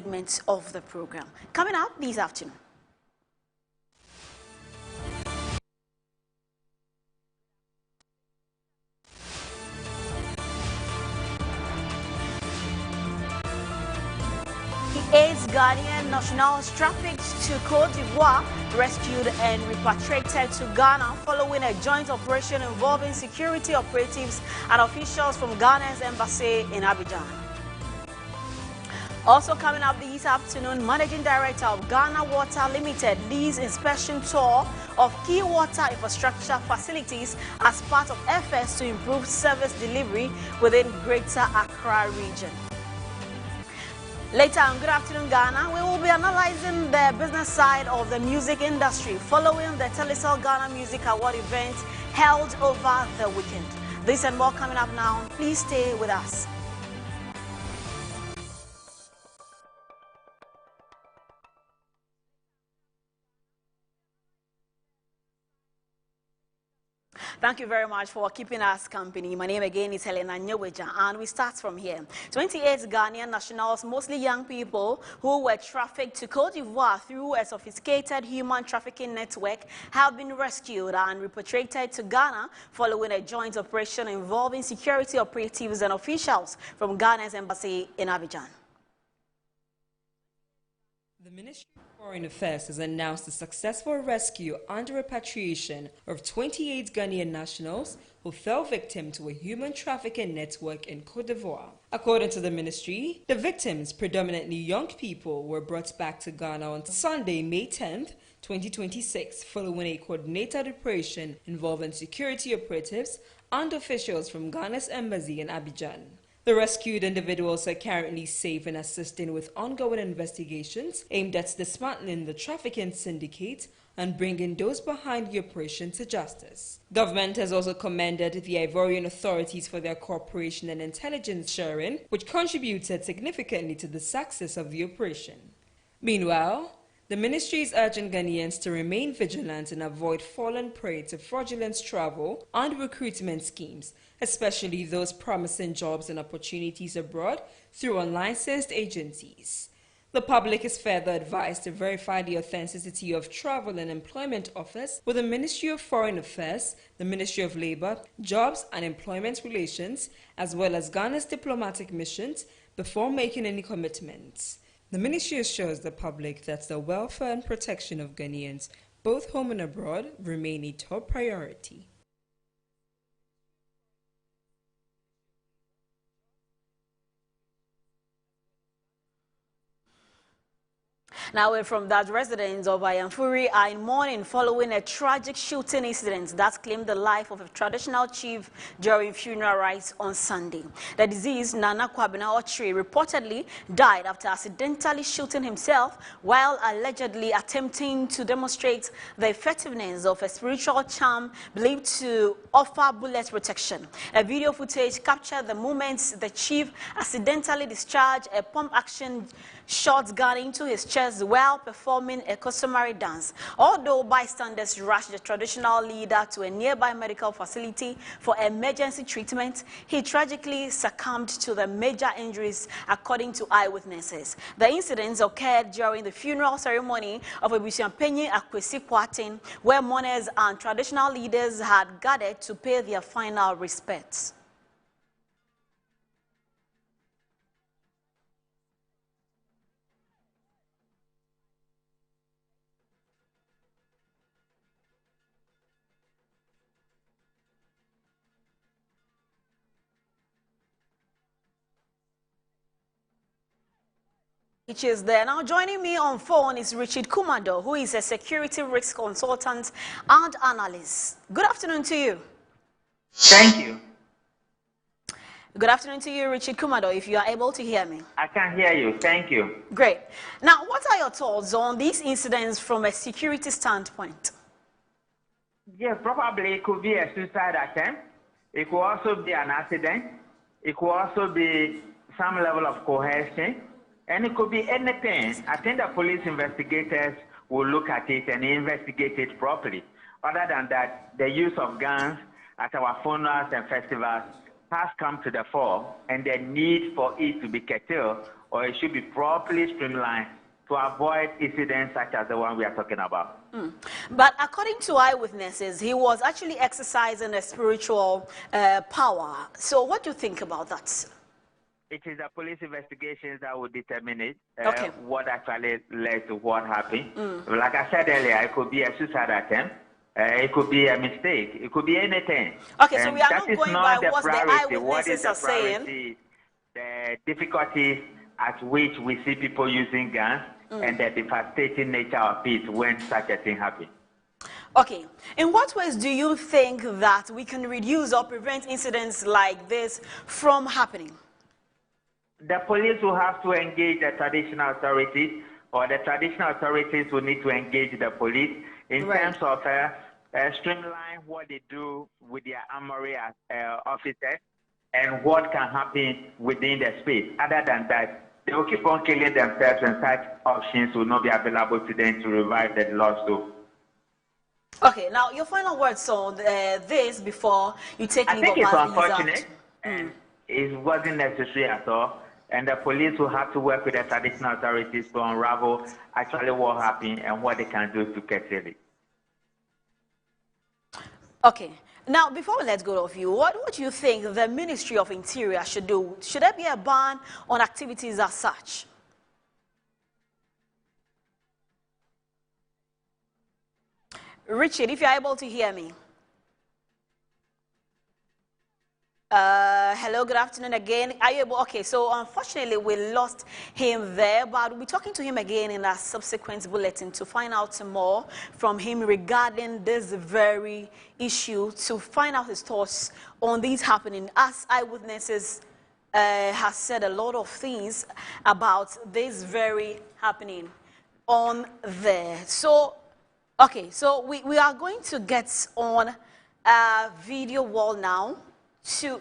segment of the program. Coming up this afternoon. Eight Ghanaian nationals trafficked to Côte d'Ivoire, rescued and repatriated to Ghana following a joint operation involving security operatives and officials from Ghana's embassy in Abidjan. Also coming up this afternoon, Managing Director of Ghana Water Limited leads inspection tour of key water infrastructure facilities as part of efforts to improve service delivery within Greater Accra region. Later on Good Afternoon Ghana, we will be analyzing the business side of the music industry following the Telecel Ghana Music Award event held over the weekend. This and more coming up now. Please stay with us. Thank you very much for keeping us company. My name again is Helena Nyeweja, and we start from here. 28 Ghanaian nationals, mostly young people, who were trafficked to Côte d'Ivoire through a sophisticated human trafficking network have been rescued and repatriated to Ghana following a joint operation involving security operatives and officials from Ghana's embassy in Abidjan. The Ministry of Foreign Affairs has announced the successful rescue and repatriation of 28 Ghanaian nationals who fell victim to a human trafficking network in Côte d'Ivoire. According to the ministry, the victims, predominantly young people, were brought back to Ghana on Sunday, May 10th, 2026, following a coordinated operation involving security operatives and officials from Ghana's embassy in Abidjan. The rescued individuals are currently safe and assisting with ongoing investigations aimed at dismantling the trafficking syndicate and bringing those behind the operation to justice. Government has also commended the Ivorian authorities for their cooperation and intelligence sharing, which contributed significantly to the success of the operation. Meanwhile, the ministry is urging Ghanaians to remain vigilant and avoid falling prey to fraudulent travel and recruitment schemes, especially those promising jobs and opportunities abroad through unlicensed agencies. The public is further advised to verify the authenticity of travel and employment offers with the Ministry of Foreign Affairs, the Ministry of Labour, Jobs and Employment Relations, as well as Ghana's diplomatic missions before making any commitments. The ministry assures the public that the welfare and protection of Ghanaians, both home and abroad, remain a top priority. Now, from that, residents of Ayamfuri are in mourning following a tragic shooting incident that claimed the life of a traditional chief during funeral rites on Sunday. The deceased, Nana Kwabena Ochre, reportedly died after accidentally shooting himself while allegedly attempting to demonstrate the effectiveness of a spiritual charm believed to offer bullet protection. A video footage captured the moments the chief accidentally discharged a pump-action shotgun into his chest while performing a customary dance. Although bystanders rushed the traditional leader to a nearby medical facility for emergency treatment, he tragically succumbed to the major injuries, according to eyewitnesses. The incidents occurred during the funeral ceremony of Ebusiampenyi Akwesi Kwarteng, where mourners and traditional leaders had gathered to pay their final respects. Which is there. Now joining me on phone is Richard Kumado, who is a security risk consultant and analyst. Good afternoon to you. Thank you. Good afternoon to you, Richard Kumado, if you are able to hear me. I can hear you. Thank you. Great. Now, what are your thoughts on these incidents from a security standpoint? Yeah, probably it could be a suicide attempt. It could also be an accident. It could also be some level of coercion. And it could be anything. I think the police investigators will look at it and investigate it properly. Other than that, the use of guns at our funerals and festivals has come to the fore, and the need for it to be curtailed or it should be properly streamlined to avoid incidents such as the one we are talking about. But according to eyewitnesses, he was actually exercising a spiritual power. So what do you think about that? It is the police investigations that will determine it, Okay. what actually led to what happened. Like I said earlier, it could be a suicide attempt, it could be a mistake, it could be anything. Okay, so And we are that not is going not by the what the priority. What eyewitnesses is the are saying. priority? The difficulties at which we see people using guns and the devastating nature of it when such a thing happens. Okay, in what ways do you think that we can reduce or prevent incidents like this from happening? The police will have to engage the traditional authorities, or the traditional authorities will need to engage the police in terms of streamline what they do with their armory officers and what can happen within the space. Other than that, they will keep on killing themselves, and such options will not be available to them to revive the lost hope. Okay, now your final words on this before you take I leave think of it's us. unfortunate, and it wasn't necessary at all. And the police will have to work with the traditional authorities to unravel actually what happened and what they can do to curtail it. Okay, now before we let go of you, what do you think the Ministry of Interior should do? Should there be a ban on activities as such? Richard, if you're able to hear me. Hello, good afternoon again. Are you able? Okay, so unfortunately we lost him there, but we'll be talking to him again in our subsequent bulletin to find out more from him regarding this very issue, to find out his thoughts on these happening. As eyewitnesses has said a lot of things about this very happening on there. So, okay, so we are going to get on a video wall now to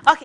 okay.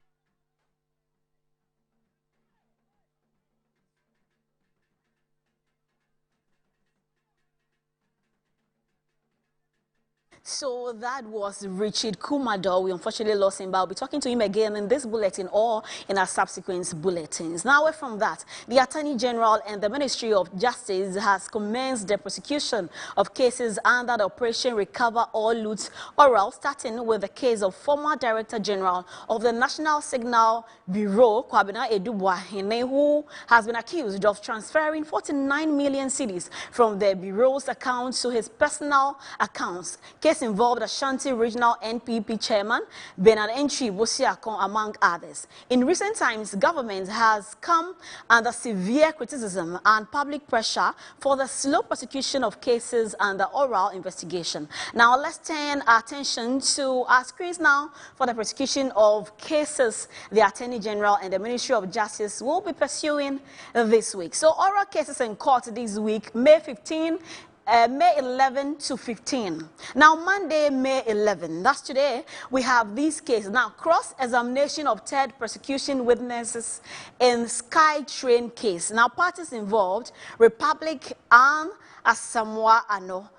So that was Richard Kumado. We unfortunately lost him, but I'll be talking to him again in this bulletin or in our subsequent bulletins. Now, away from that, the Attorney General and the Ministry of Justice has commenced the prosecution of cases under the Operation Recover or Loot Oral, starting with the case of former Director General of the National Signal Bureau, Kwabena Edubwahene, who has been accused of transferring 49 million cedis from the Bureau's accounts to his personal accounts. Case involved Ashanti Regional NPP Chairman Bernard Entry Bosiakon, among others. In recent times, government has come under severe criticism and public pressure for the slow prosecution of cases under oral investigation. Now, let's turn our attention to our screens now for the prosecution of cases the Attorney General and the Ministry of Justice will be pursuing this week. So, oral cases in court this week, May 15, May 11 to 15. Now, Monday, May 11, that's today, we have these cases. Now, cross-examination of third prosecution witnesses in SkyTrain case. Now, parties involved, Republic and Asamoah Ano.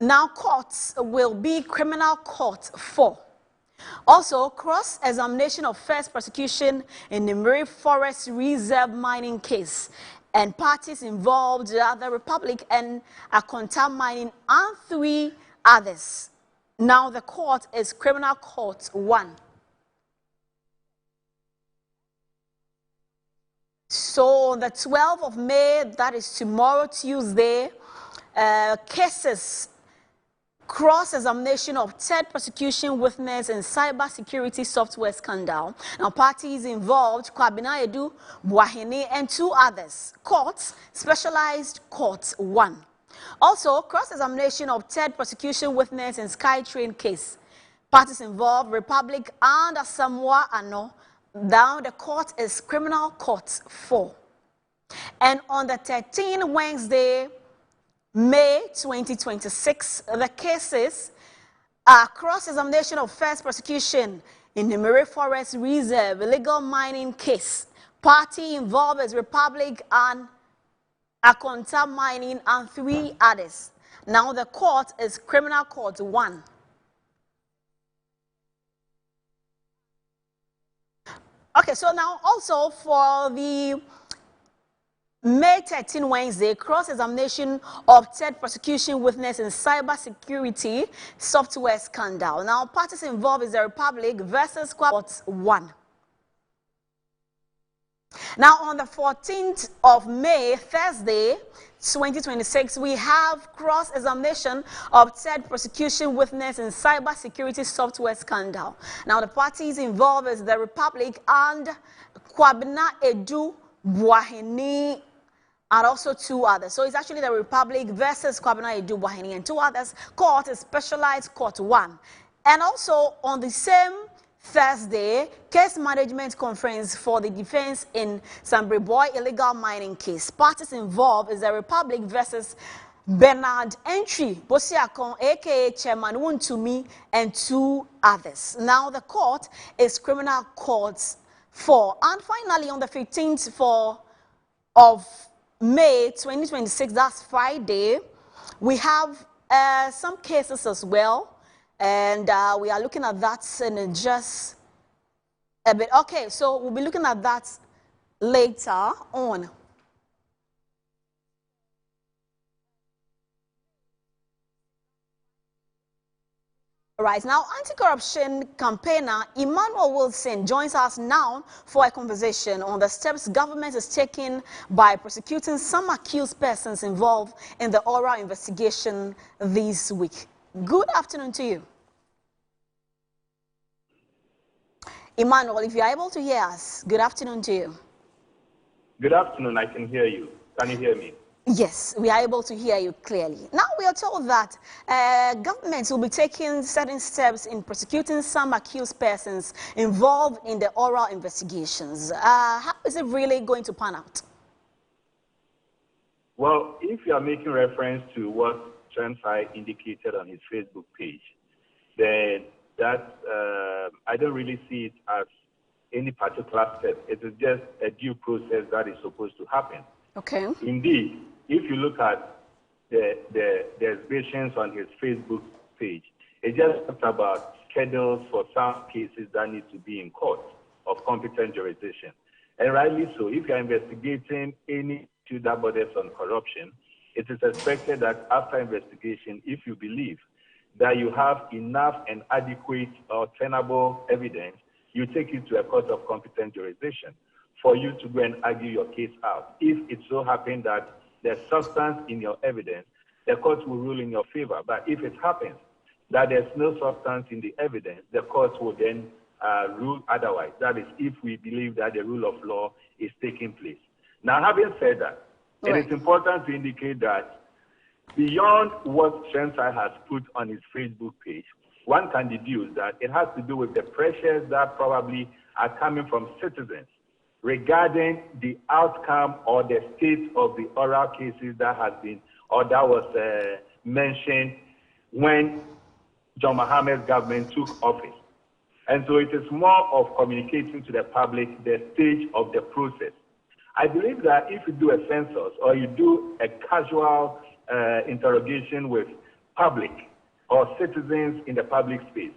Now, courts will be Criminal Court 4. Also, cross-examination of first prosecution in the Nimiri Forest Reserve mining case. And parties involved are the Republic and Akonta Mining and 3 others. Now the court is Criminal Court 1. So the 12th of May, that is tomorrow, Tuesday, cases cross-examination of third prosecution witness in cybersecurity software scandal. Now, parties involved, Kwabena Edu, Buahene, and 2 others. Courts, Specialized Court 1. Also, cross-examination of third prosecution witness in SkyTrain case. Parties involved, Republic and Asamoah Ano. Now, the court is Criminal Court 4. And on the 13th, Wednesday, May 2026, the cases are cross-examination of first prosecution in the Nimiri Forest Reserve illegal mining case. Party involved is Republic and Akonta Mining and 3 others. Now the court is Criminal Court 1. Okay, so now also for the May 13 Wednesday, cross-examination of third prosecution witness in cybersecurity software scandal. Now, parties involved is the Republic versus Court 1. Now, on the 14th of May, Thursday, 2026, we have cross-examination of third prosecution witness in cybersecurity software scandal. Now, the parties involved is the Republic and Kwabena Edu Buahini and also 2 others. So it's actually the Republic versus Kwabena Edu Buahini and 2 others. Court is specialized Court 1. And also on the same Thursday, case management conference for the defense in Sambre Boy illegal mining case. Parties involved is the Republic versus Bernard Entry, Bosiakon, aka Chairman Wuntumi, and 2 others. Now the court is Criminal Court 4. And finally, on the 15th of May 2026, that's Friday, we have some cases as well. And we are looking at that in just a bit. Okay, so we'll be looking at that later on. All right, now anti-corruption campaigner Emmanuel Wilson joins us now for a conversation on the steps government is taking by prosecuting some accused persons involved in the oral investigation this week. Good afternoon to you. Emmanuel, if you are able to hear us, good afternoon to you. Good afternoon, I can hear you. Can you hear me? Yes, we are able to hear you clearly. Now we are told that governments will be taking certain steps in prosecuting some accused persons involved in the oral investigations. How is it really going to pan out? Well, if you are making reference to what Trensai indicated on his Facebook page, then that I don't really see it as any particular step. It is just a due process that is supposed to happen. Okay. Indeed, if you look at the exhibitions on his Facebook page, it just talks about schedules for some cases that need to be in court of competent jurisdiction. And rightly so, if you're investigating any issue that borders on corruption, it is expected that after investigation, if you believe that you have enough and adequate or tenable evidence, you take it to a court of competent jurisdiction for you to go and argue your case out. If it so happens that there's substance in your evidence, the court will rule in your favor. But if it happens that there's no substance in the evidence, the court will then rule otherwise. That is, if we believe that the rule of law is taking place. Now, having said that, It is important to indicate that beyond what Trensai has put on his Facebook page, one can deduce that it has to do with the pressures that probably are coming from citizens regarding the outcome or the state of the oral cases that has been, or that was mentioned when John Mohammed's government took office. And so it is more of communicating to the public the stage of the process. I believe that if you do a census or you do a casual interrogation with public or citizens in the public space,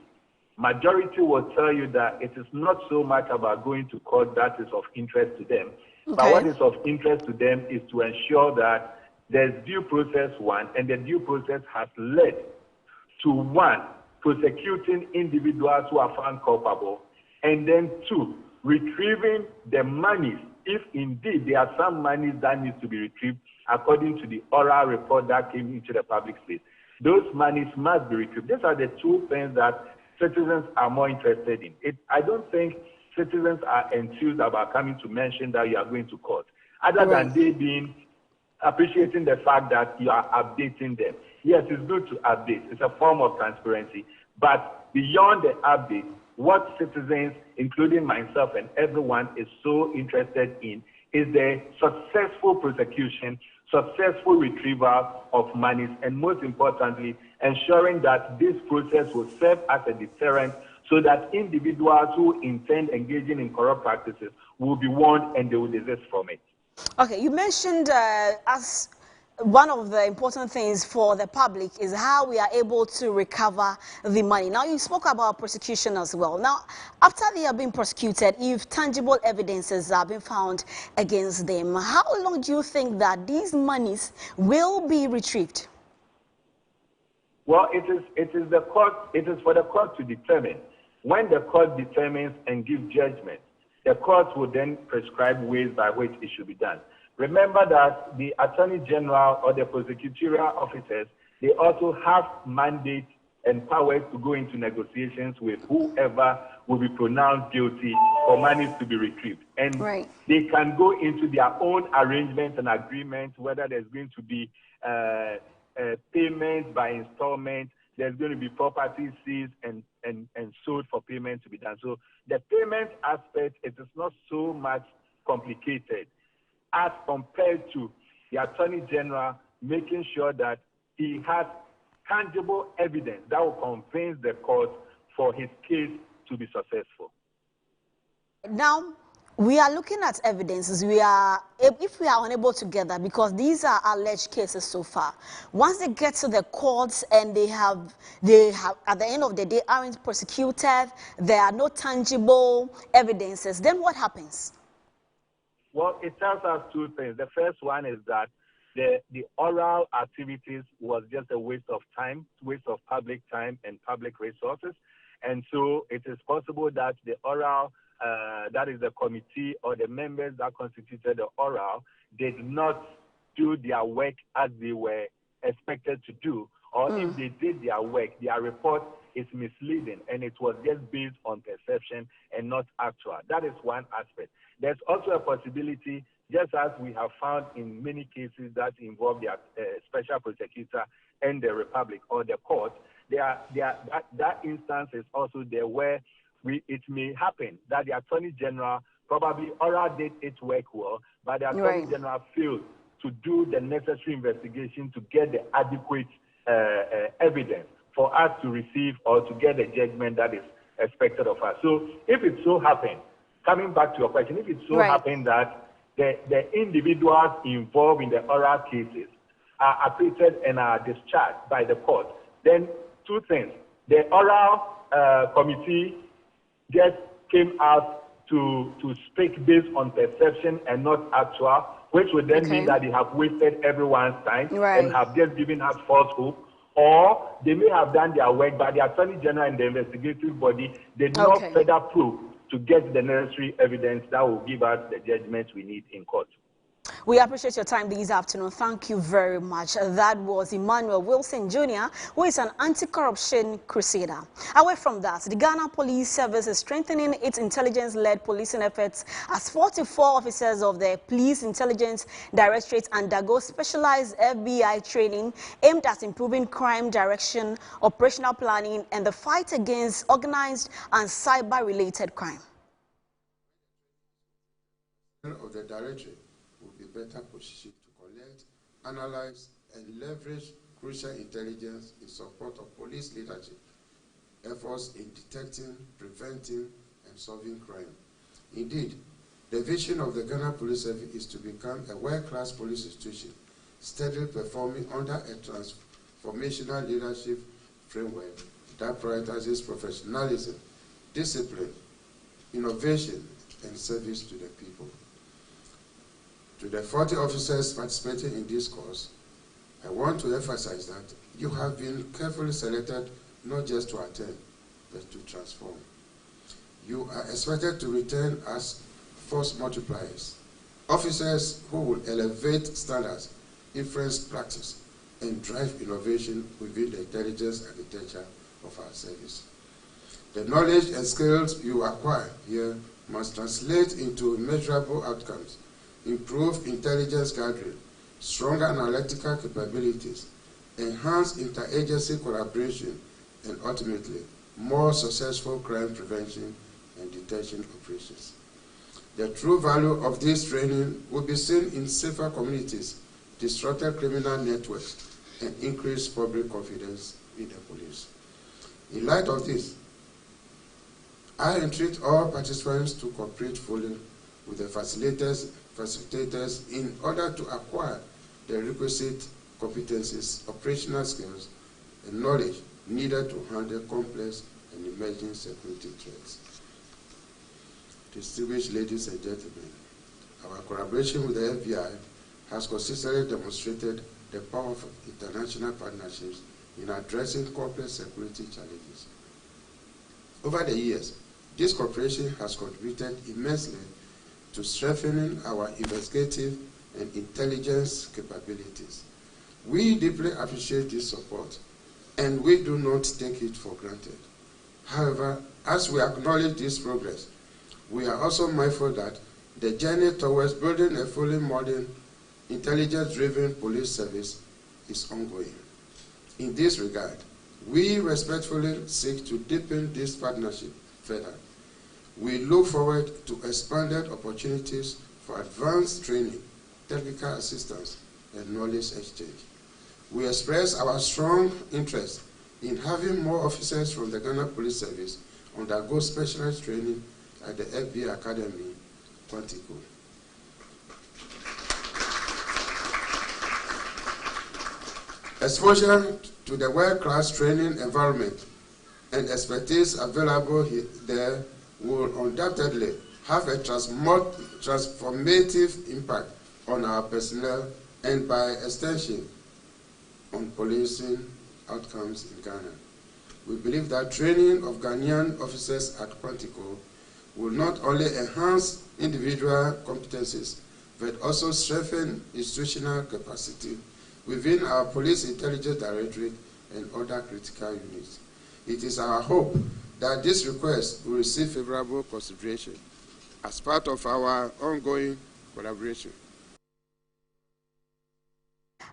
majority will tell you that it is not so much about going to court that is of interest to them, but what is of interest to them is to ensure that there's due process, one, and the due process has led to, one, prosecuting individuals who are found culpable, and then two, retrieving the monies, if indeed there are some monies that need to be retrieved according to the oral report that came into the public space. Those monies must be retrieved. These are the two things that citizens are more interested in. I don't think citizens are enthused about coming to mention that you are going to court, other than they being appreciating the fact that you are updating them. Yes, it's good to update. It's a form of transparency. But beyond the update, what citizens, including myself and everyone, is so interested in is the successful prosecution, successful retrieval of monies, and most importantly, ensuring that this process will serve as a deterrent so that individuals who intend engaging in corrupt practices will be warned and they will desist from it. Okay, you mentioned as one of the important things for the public is how we are able to recover the money. Now, you spoke about prosecution as well. Now, after they have been prosecuted, if tangible evidences have been found against them, how long do you think that these monies will be retrieved? Well, it is the court. It is for the court to determine. When the court determines and gives judgment, the court will then prescribe ways by which it should be done. Remember that the Attorney General or the prosecutorial officers, they also have mandate and powers to go into negotiations with whoever will be pronounced guilty for monies to be retrieved. And they can go into their own arrangements and agreements, whether there's going to be payments by installment, there's going to be property seized and sold for payment to be done. So the payment aspect, it is not so much complicated as compared to the Attorney General making sure that he has tangible evidence that will convince the court for his case to be successful. Now, we are looking at evidences. If we are unable to get that, because these are alleged cases so far, once they get to the courts and they have at the end of the day aren't prosecuted, there are no tangible evidences, then what happens? Well, it tells us two things. The first one is that the oral activities was just a waste of time, waste of public time and public resources. And so it is possible that the oral, that is the committee or the members that constituted the oral, did not do their work as they were expected to do. Or if they did their work, their report is misleading and it was just based on perception and not actual. That is one aspect. There's also a possibility, just as we have found in many cases that involve the special prosecutor and the republic or the court, that instance is also there where it may happen that the Attorney General probably oral did its work well, but the Attorney General failed to do the necessary investigation to get the adequate evidence for us to receive or to get the judgment that is expected of us. So if it so happens, coming back to your question, if it so happens that the individuals involved in the oral cases are acquitted and are discharged by the court, then two things. The oral committee just came out to speak based on perception and not actual, which would then mean that they have wasted everyone's time and have just given us false hope. Or they may have done their work, but the Attorney General and the investigative body did not further prove to get the necessary evidence that will give us the judgment we need in court. We appreciate your time this afternoon. Thank you very much. That was Emmanuel Wilson Jr., who is an anti-corruption crusader. Away from that, the Ghana Police Service is strengthening its intelligence-led policing efforts as 44 officers of the Police Intelligence Directorate undergo specialized FBI training aimed at improving crime direction, operational planning, and the fight against organized and cyber-related crime. Of the directorate will be better positioned to collect, analyze, and leverage crucial intelligence in support of police leadership efforts in detecting, preventing, and solving crime. Indeed, the vision of the Ghana Police Service is to become a world-class police institution, steadily performing under a transformational leadership framework that prioritizes professionalism, discipline, innovation, and service to the people. To the 40 officers participating in this course, I want to emphasize that you have been carefully selected not just to attend, but to transform. You are expected to return as force multipliers, officers who will elevate standards, influence practice, and drive innovation within the intelligence architecture of our service. The knowledge and skills you acquire here must translate into measurable outcomes, improved intelligence gathering, stronger analytical capabilities, enhanced interagency collaboration, and ultimately, more successful crime prevention and detection operations. The true value of this training will be seen in safer communities, disrupted criminal networks, and increased public confidence in the police. In light of this, I entreat all participants to cooperate fully with the facilitators in order to acquire the requisite competencies, operational skills, and knowledge needed to handle complex and emerging security threats. Distinguished ladies and gentlemen, our collaboration with the FBI has consistently demonstrated the power of international partnerships in addressing complex security challenges. Over the years, this cooperation has contributed immensely to strengthening our investigative and intelligence capabilities. We deeply appreciate this support, and we do not take it for granted. However, as we acknowledge this progress, we are also mindful that the journey towards building a fully modern, intelligence-driven police service is ongoing. In this regard, we respectfully seek to deepen this partnership further. We look forward to expanded opportunities for advanced training, technical assistance, and knowledge exchange. We express our strong interest in having more officers from the Ghana Police Service undergo specialized training at the FBI Academy, Quantico. Exposure to the world-class training environment and expertise available there will undoubtedly have a transformative impact on our personnel and, by extension, on policing outcomes in Ghana. We believe that training of Ghanaian officers at Quantico will not only enhance individual competencies, but also strengthen institutional capacity within our Police Intelligence Directorate and other critical units. It is our hope that this request will receive favorable consideration as part of our ongoing collaboration.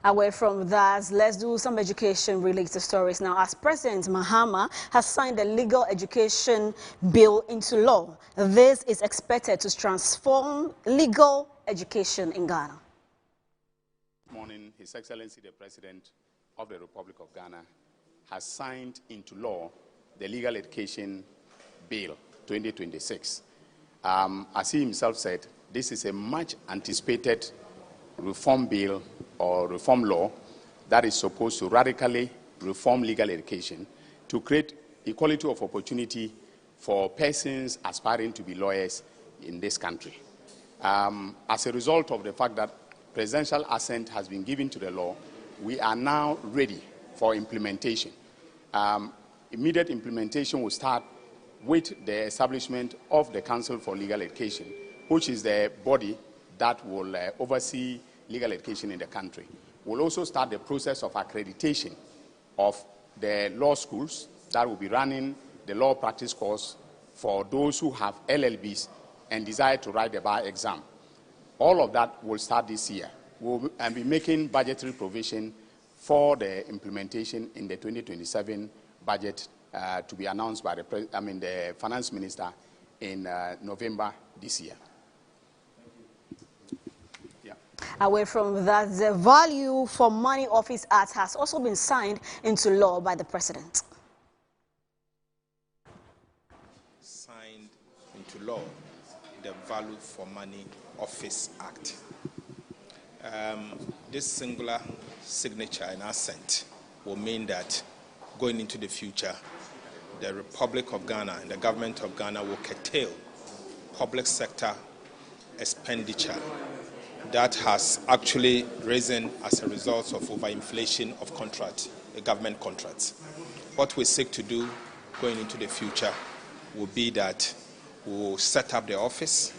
Away from that, let's do some education-related stories now. As President Mahama has signed the legal education bill into law, this is expected to transform legal education in Ghana. This morning, His Excellency the President of the Republic of Ghana has signed into law the Legal Education Bill 2026. As he himself said, this is a much anticipated reform bill or reform law that is supposed to radically reform legal education to create equality of opportunity for persons aspiring to be lawyers in this country. As a result of the fact that presidential assent has been given to the law, we are now ready for implementation. Immediate implementation will start with the establishment of the Council for Legal Education, which is the body that will oversee legal education in the country. We'll also start the process of accreditation of the law schools that will be running the law practice course for those who have LLBs and desire to write the bar exam. All of that will start this year. We'll be making budgetary provision for the implementation in the 2027 budget to be announced by the finance minister in November this year. Away from that, the Value for Money Office Act has also been signed into law by the President. Signed into law the Value for Money Office Act. This singular signature and assent will mean that going into the future, the Republic of Ghana and the government of Ghana will curtail public sector expenditure that has actually risen as a result of overinflation of government contracts. What we seek to do going into the future will be that we will set up the office,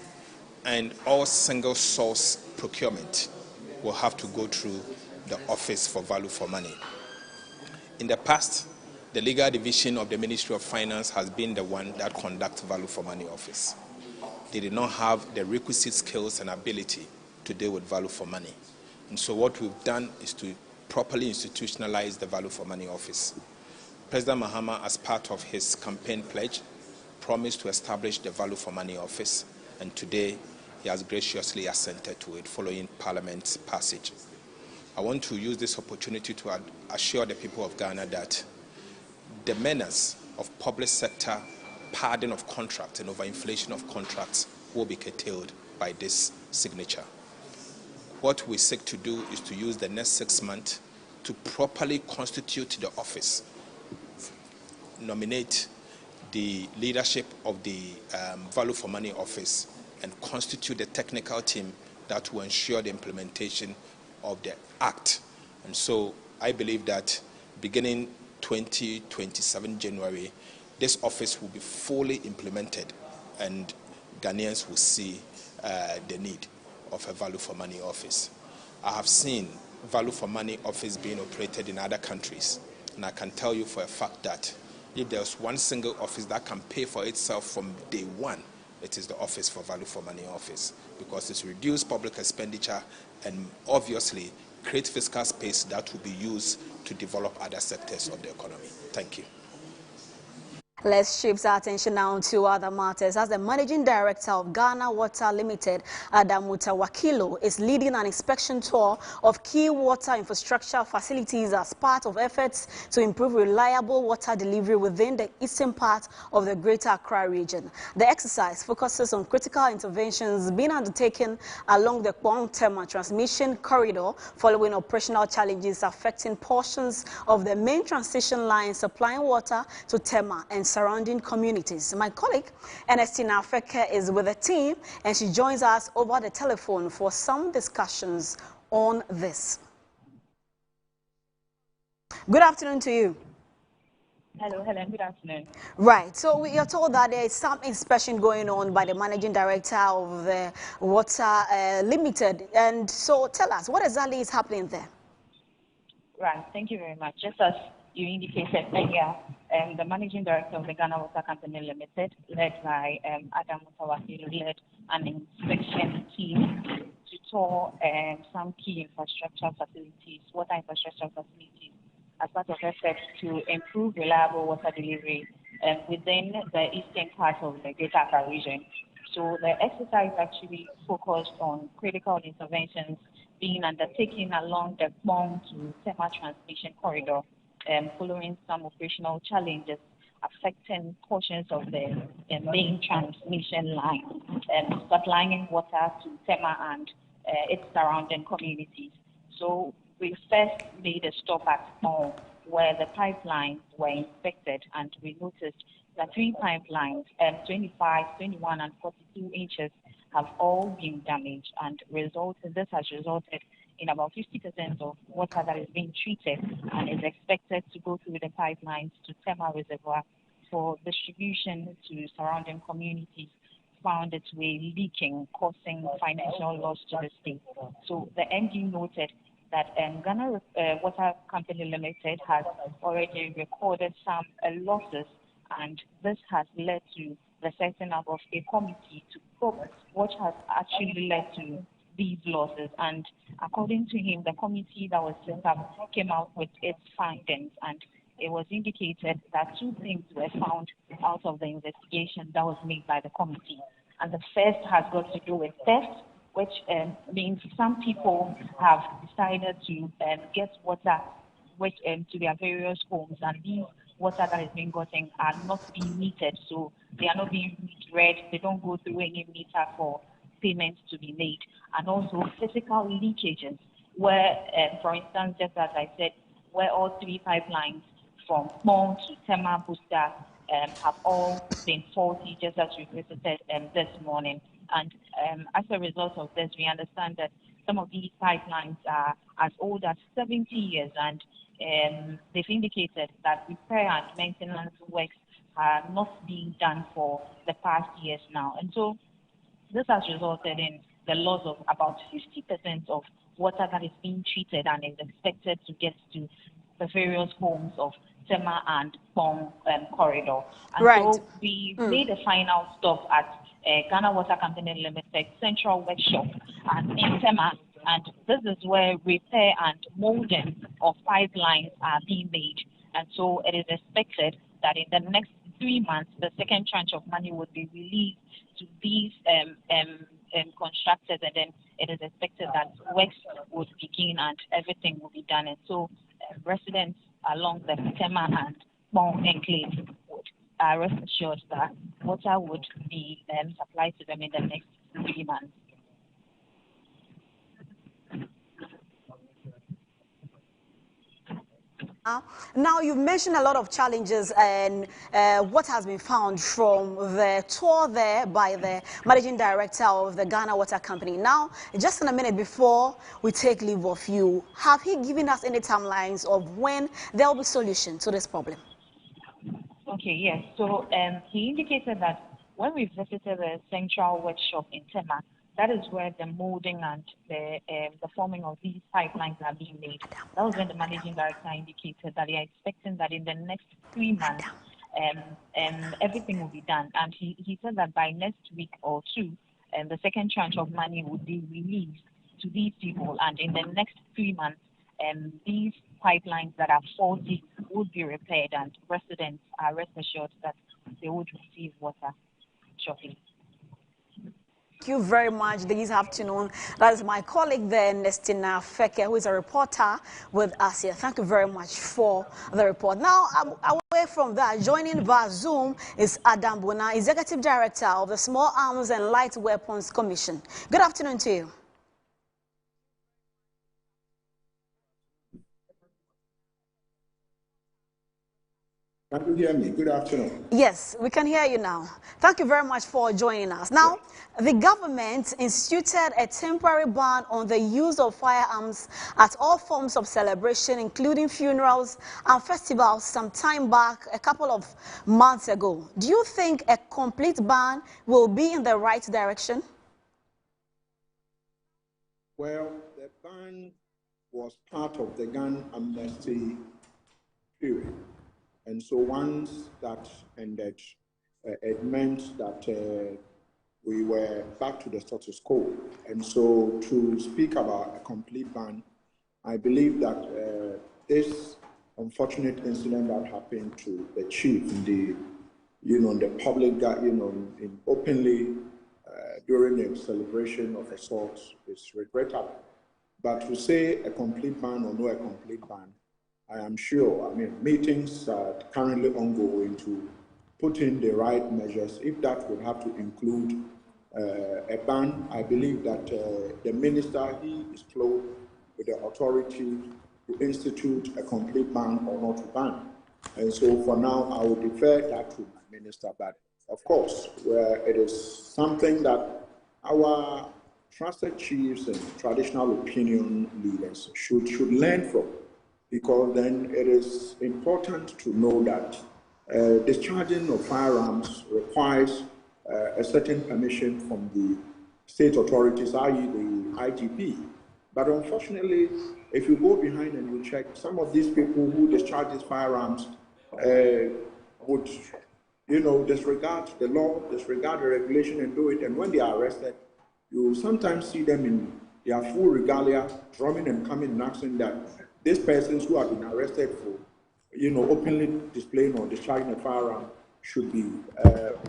and all single source procurement will have to go through the Office for Value for Money. In the past, the legal division of the Ministry of Finance has been the one that conducts Value for Money Office. They did not have the requisite skills and ability to deal with Value for Money. And so what we've done is to properly institutionalize the Value for Money Office. President Mahama, as part of his campaign pledge, promised to establish the Value for Money Office, and today he has graciously assented to it following Parliament's passage. I want to use this opportunity to assure the people of Ghana that the menace of public sector padding of contracts and overinflation of contracts will be curtailed by this signature. what we seek to do is to use the next 6 months to properly constitute the office, nominate the leadership of the Value for Money office, and constitute the technical team that will ensure the implementation of the Act. And so I believe that beginning 2027 January, this office will be fully implemented and Ghanaians will see the need of a Value for Money office. I have seen Value for Money office being operated in other countries, and I can tell you for a fact that if there's one single office that can pay for itself from day one, it is the Office for Value for Money office, because it's reduced public expenditure and obviously create fiscal space that will be used to develop other sectors of the economy. Thank you. Let's shift our attention now to other matters. As the Managing Director of Ghana Water Limited, Adamuta Wakilo, is leading an inspection tour of key water infrastructure facilities as part of efforts to improve reliable water delivery within the eastern part of the Greater Accra region. The exercise focuses on critical interventions being undertaken along the Kwong-Tema transmission corridor following operational challenges affecting portions of the main transition line supplying water to Tema and surrounding communities. My colleague Ernestina Feke is with the team and she joins us over the telephone for some discussions on this. Good afternoon to you. Hello, Helen. Good afternoon. Right. So we are told that there is some inspection going on by the Managing Director of the Water Limited. And so tell us, what exactly is happening there? Right. Thank you very much. Just as you indicated earlier, the Managing Director of the Ghana Water Company Limited, led by Adam Mutawakil, led an inspection team to tour some key infrastructure facilities, water infrastructure facilities, as part of efforts to improve reliable water delivery within the eastern part of the Greater Accra region. So the exercise actually focused on critical interventions being undertaken along the Kwong to Tema transmission corridor, following some operational challenges affecting portions of the main transmission line, supplying water to Tema and its surrounding communities. So we first made a stop at Kwong, where the pipelines were inspected, and we noticed that 3 pipelines, 25, 21, and 42 inches, have all been damaged, and this has resulted in about 50% of water that is being treated and is expected to go through the pipelines to Tema Reservoir for distribution to surrounding communities found its way leaking, causing financial loss to the state. So the MD noted that Ghana Water Company Limited has already recorded some losses, and this has led to the setting up of a committee to probe what has actually led to these losses. And according to him, the committee that was set up came out with its findings, and it was indicated that 2 things were found out of the investigation that was made by the committee. And the first has got to do with theft, which means some people have decided to get water to their various homes, and these water that is being gotten are not being metered, so they are not being read. They don't go through any meter for payments to be made. And also physical leakages, where, for instance, just as I said, where all 3 pipelines from Kwong to Tema Booster have all been faulty, just as we visited this morning. And as a result of this, we understand that some of these pipelines are as old as 70 years, and they've indicated that repair and maintenance works are not being done for the past years now. And so this has resulted in the loss of about 50% of water that is being treated and is expected to get to the various homes of Tema and Kwong corridor. And right. So we made a final stop at Ghana Water Company Limited Central Workshop in Tema, and this is where repair and molding of pipelines are being made. And so it is expected that in the next 3 months, the second tranche of money would be released to these contractors, and then it is expected that works would begin and everything will be done. And so residents along the Tema and Kwong enclave would rest assured that water would be supplied to them in the next 3 months. Now, you've mentioned a lot of challenges and what has been found from the tour there by the managing director of the Ghana Water Company. Now, just in a minute before we take leave of you, have he given us any timelines of when there will be solution to this problem? Okay, yes. So he indicated that when we visited the central workshop in Tema, that is where the molding and the forming of these pipelines are being made. That was when the managing director indicated that they are expecting that in the next 3 months, everything will be done. And he said that by next week or two, the second tranche of money would be released to these people. And in the next 3 months, these pipelines that are faulty would be repaired, and residents are rest assured that they would receive water shortly. Thank you very much this afternoon. That is my colleague there, Nestina Feke, who is a reporter with us here. Thank you very much for the report. Now, away from that, joining via Zoom is Adam Bona, Executive Director of the Small Arms and Light Weapons Commission. Good afternoon to you. Can you hear me? Good afternoon. Yes, we can hear you now. Thank you very much for joining us. Now, the government instituted a temporary ban on the use of firearms at all forms of celebration, including funerals and festivals, some time back, a couple of months ago. Do you think a complete ban will be in the right direction? Well, the ban was part of the gun amnesty period. And so once that ended, it meant that we were back to the status quo. And so to speak about a complete ban, I believe that this unfortunate incident that happened to the chief in the, the public, in openly during a celebration of assault is regrettable. But to say a complete ban or no a complete ban, I am sure, meetings are currently ongoing to put in the right measures. If that would have to include a ban, I believe that the minister, he is close with the authority to institute a complete ban or not to ban. And so for now, I will defer that to my minister. But of course, where it is something that our trusted chiefs and traditional opinion leaders should learn from. Because then it is important to know that discharging of firearms requires a certain permission from the state authorities, i.e. the IGP. But unfortunately, if you go behind and you check, some of these people who discharge these firearms would, disregard the law, disregard the regulation and do it. And when they are arrested, you sometimes see them in their full regalia, drumming and coming and asking that these persons who have been arrested for, openly displaying or discharging a firearm should be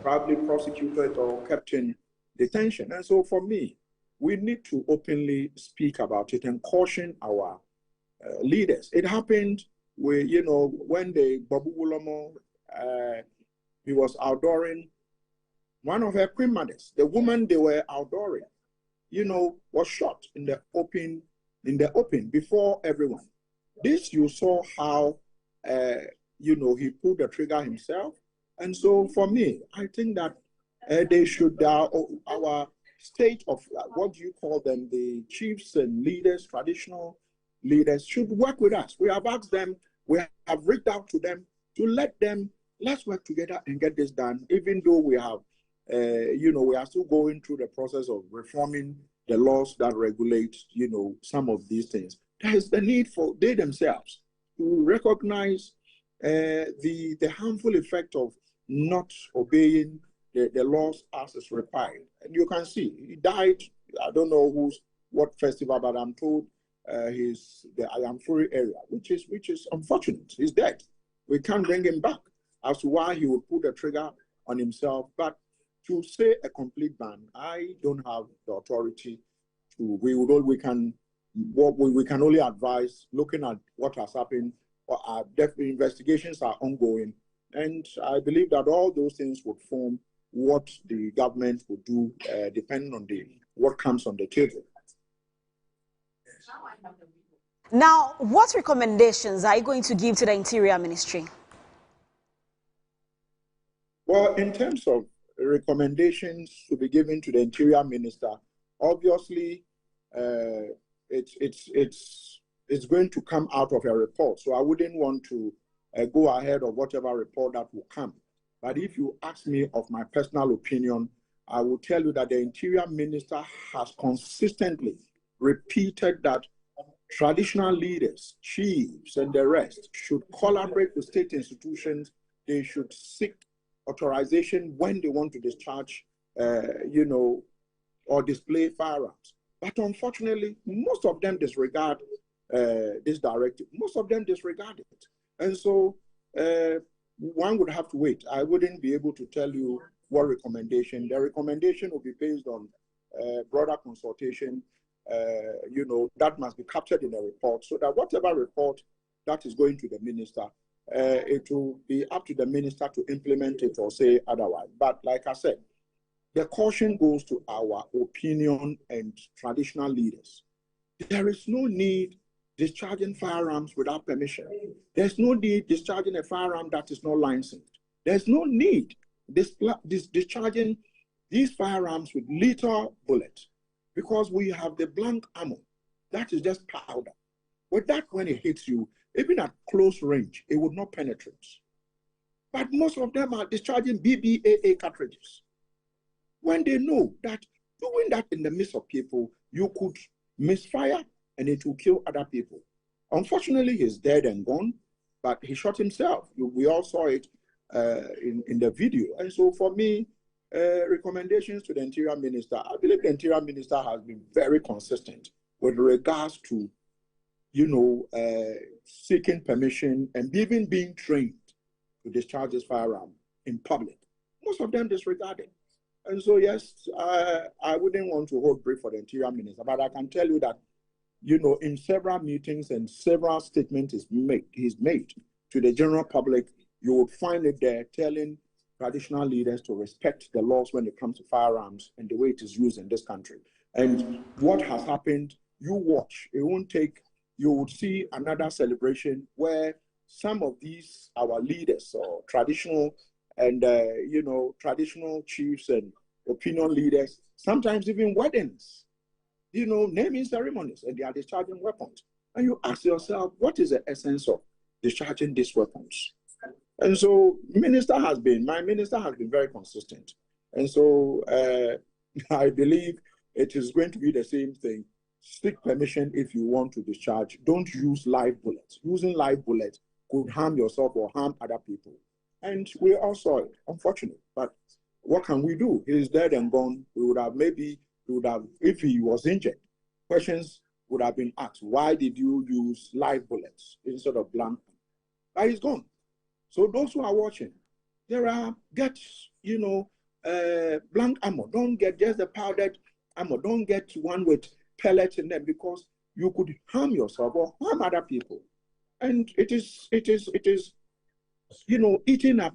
probably prosecuted or kept in detention. And so for me, we need to openly speak about it and caution our leaders. It happened with, when the Babu Wulomo, he was outdooring one of her queen mothers, the woman they were outdooring, was shot in the open before everyone. This, you saw how, he pulled the trigger himself. And so for me, I think that they should, our state of, what do you call them, the chiefs and leaders, traditional leaders, should work with us. We have asked them, we have reached out to them to let's work together and get this done, even though we have, we are still going through the process of reforming the laws that regulate, some of these things. There is the need for they themselves to recognize the harmful effect of not obeying the laws as is required. And you can see, he died, I don't know what festival, but I'm told he's the Ayamfuri area, which is unfortunate. He's dead. We can't bring him back as to why he would pull the trigger on himself. But to say a complete ban, I don't have the authority to. We can only advise, looking at what has happened. Definitely investigations are ongoing, and I believe that all those things would form what the government would do, depending on what comes on the table. Now, what recommendations are you going to give to the Interior Ministry? Well, in terms of recommendations to be given to the Interior Minister, obviously, it's going to come out of a report. So I wouldn't want to go ahead of whatever report that will come. But if you ask me of my personal opinion, I will tell you that the Interior Minister has consistently repeated that traditional leaders, chiefs, and the rest should collaborate with state institutions. They should seek authorization when they want to discharge, or display firearms. But unfortunately, most of them disregard this directive. Most of them disregard it. And so one would have to wait. I wouldn't be able to tell you what recommendation. The recommendation will be based on broader consultation, that must be captured in a report, so that whatever report that is going to the minister, it will be up to the minister to implement it or say otherwise. But like I said, the caution goes to our opinion and traditional leaders. There is no need discharging firearms without permission. There's no need discharging a firearm that is not licensed. There's no need discharging these firearms with lethal bullets, because we have the blank ammo. That is just powder. With that, when it hits you, even at close range, it would not penetrate. But most of them are discharging BBAA cartridges, when they know that doing that in the midst of people, you could misfire and it will kill other people. Unfortunately, he's dead and gone, but he shot himself. We all saw it in the video. And so for me, recommendations to the Interior Minister, I believe the Interior Minister has been very consistent with regards to, seeking permission and even being trained to discharge his firearm in public. Most of them disregard it. And so, yes, I wouldn't want to hold brief for the Interior Minister, but I can tell you that, in several meetings and several statements he's made to the general public, you would find it there telling traditional leaders to respect the laws when it comes to firearms and the way it is used in this country. And what has happened, you watch, it won't take, you would see another celebration where some of these, our leaders or traditional and, traditional chiefs and opinion leaders, sometimes even weddings, naming ceremonies, and they are discharging weapons. And you ask yourself, what is the essence of discharging these weapons? And so my minister has been very consistent. And so I believe it is going to be the same thing. Seek permission if you want to discharge. Don't use live bullets. Using live bullets could harm yourself or harm other people. And we all saw it, unfortunately. But what can we do? He is dead and gone. If he was injured, questions would have been asked. Why did you use live bullets instead of blank? But he's gone. So those who are watching, get blank ammo. Don't get just the powdered ammo. Don't get one with pellets in them, because you could harm yourself or harm other people. And it is eating up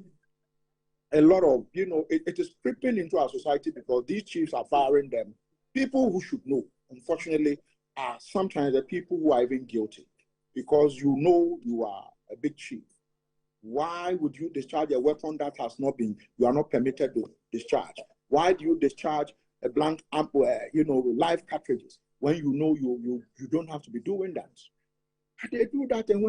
a lot of, it is creeping into our society, because these chiefs are firing them. People who should know, unfortunately, are sometimes the people who are even guilty, because you are a big chief. Why would you discharge a weapon that you are not permitted to discharge? Why do you discharge a blank ammo, live cartridges, when you don't have to be doing that? And they do that, and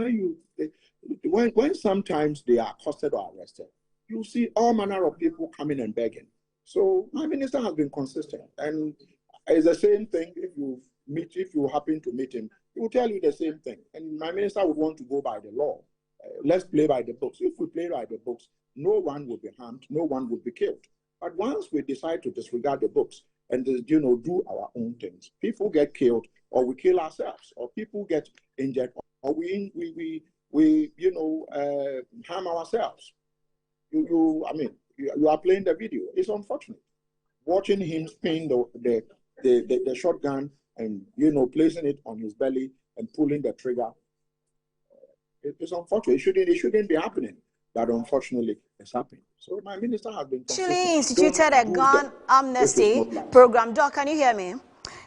when sometimes they are accosted or arrested, you see all manner of people coming and begging. So my minister has been consistent, and it's the same thing. If you happen to meet him, he will tell you the same thing. And my minister would want to go by the law. Let's play by the books. If we play by the books, no one will be harmed, no one will be killed. But once we decide to disregard the books and do our own things, people get killed, or we kill ourselves, or people get injured, or we harm ourselves. You are playing the video. It's unfortunate watching him spin the shotgun and placing it on his belly and pulling the trigger. It's unfortunate. It shouldn't be happening, but unfortunately, it's happening. So my minister has been consistent. Actually instituted a gun amnesty program. Doc, can you hear me?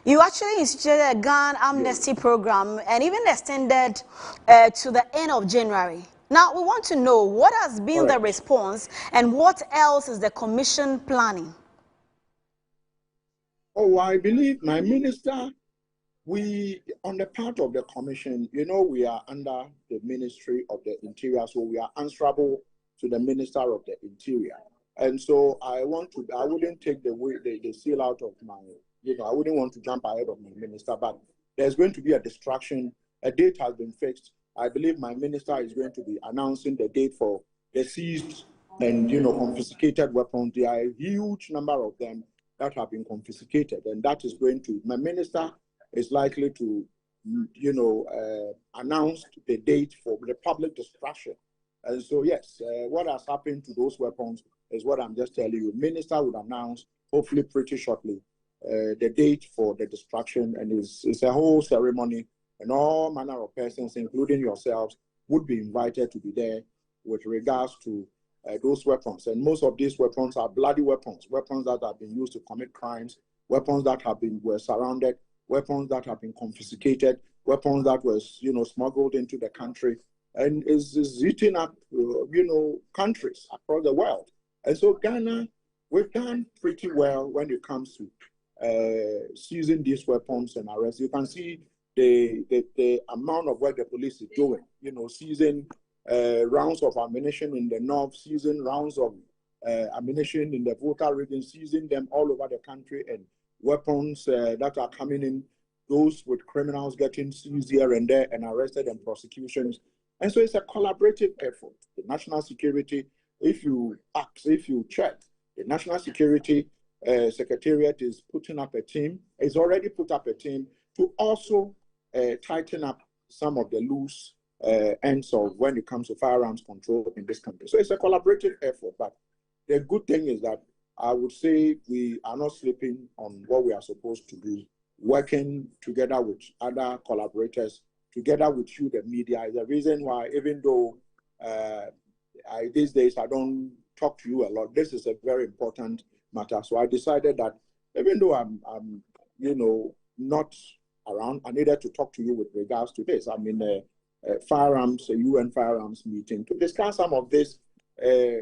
You actually instituted a gun amnesty program and even extended to the end of January. Now, we want to know what has been the response and what else is the commission planning? Oh, I believe my minister, on the part of the commission, we are under the Ministry of the Interior, so we are answerable to the Minister of the Interior. And so I wouldn't take the seal out of my, I wouldn't want to jump ahead of my minister, but there's going to be a distraction. A date has been fixed. I believe my minister is going to be announcing the date for the seized and, confiscated weapons. There are a huge number of them that have been confiscated, and that is going to, my minister is likely to, announce the date for the public distraction. And so, yes, what has happened to those weapons is what I'm just telling you. Minister would announce, hopefully pretty shortly, the date for the distraction, and it's a whole ceremony, and all manner of persons, including yourselves, would be invited to be there with regards to those weapons. And most of these weapons are bloody weapons, weapons that have been used to commit crimes, weapons that were surrounded, weapons that have been confiscated, weapons that were, smuggled into the country, and is eating up, countries across the world. And so Ghana, we've done pretty well when it comes to seizing these weapons and arrests. You can see the amount of work the police is doing, seizing rounds of ammunition in the north, seizing rounds of ammunition in the Volta region, seizing them all over the country, and weapons that are coming in, those with criminals getting seized here and there and arrested, and prosecutions. And so it's a collaborative effort. The national security, if you check, the National Security Secretariat is putting up a team, has already put up a team to also tighten up some of the loose ends of when it comes to firearms control in this country. So it's a collaborative effort, but the good thing is that I would say we are not sleeping on what we are supposed to do, working together with other collaborators, together with you, the media, is the reason why, even though these days I don't talk to you a lot, this is a very important matter. So I decided that even though I'm not around, I needed to talk to you with regards to this. I'm in a UN firearms meeting to discuss some of this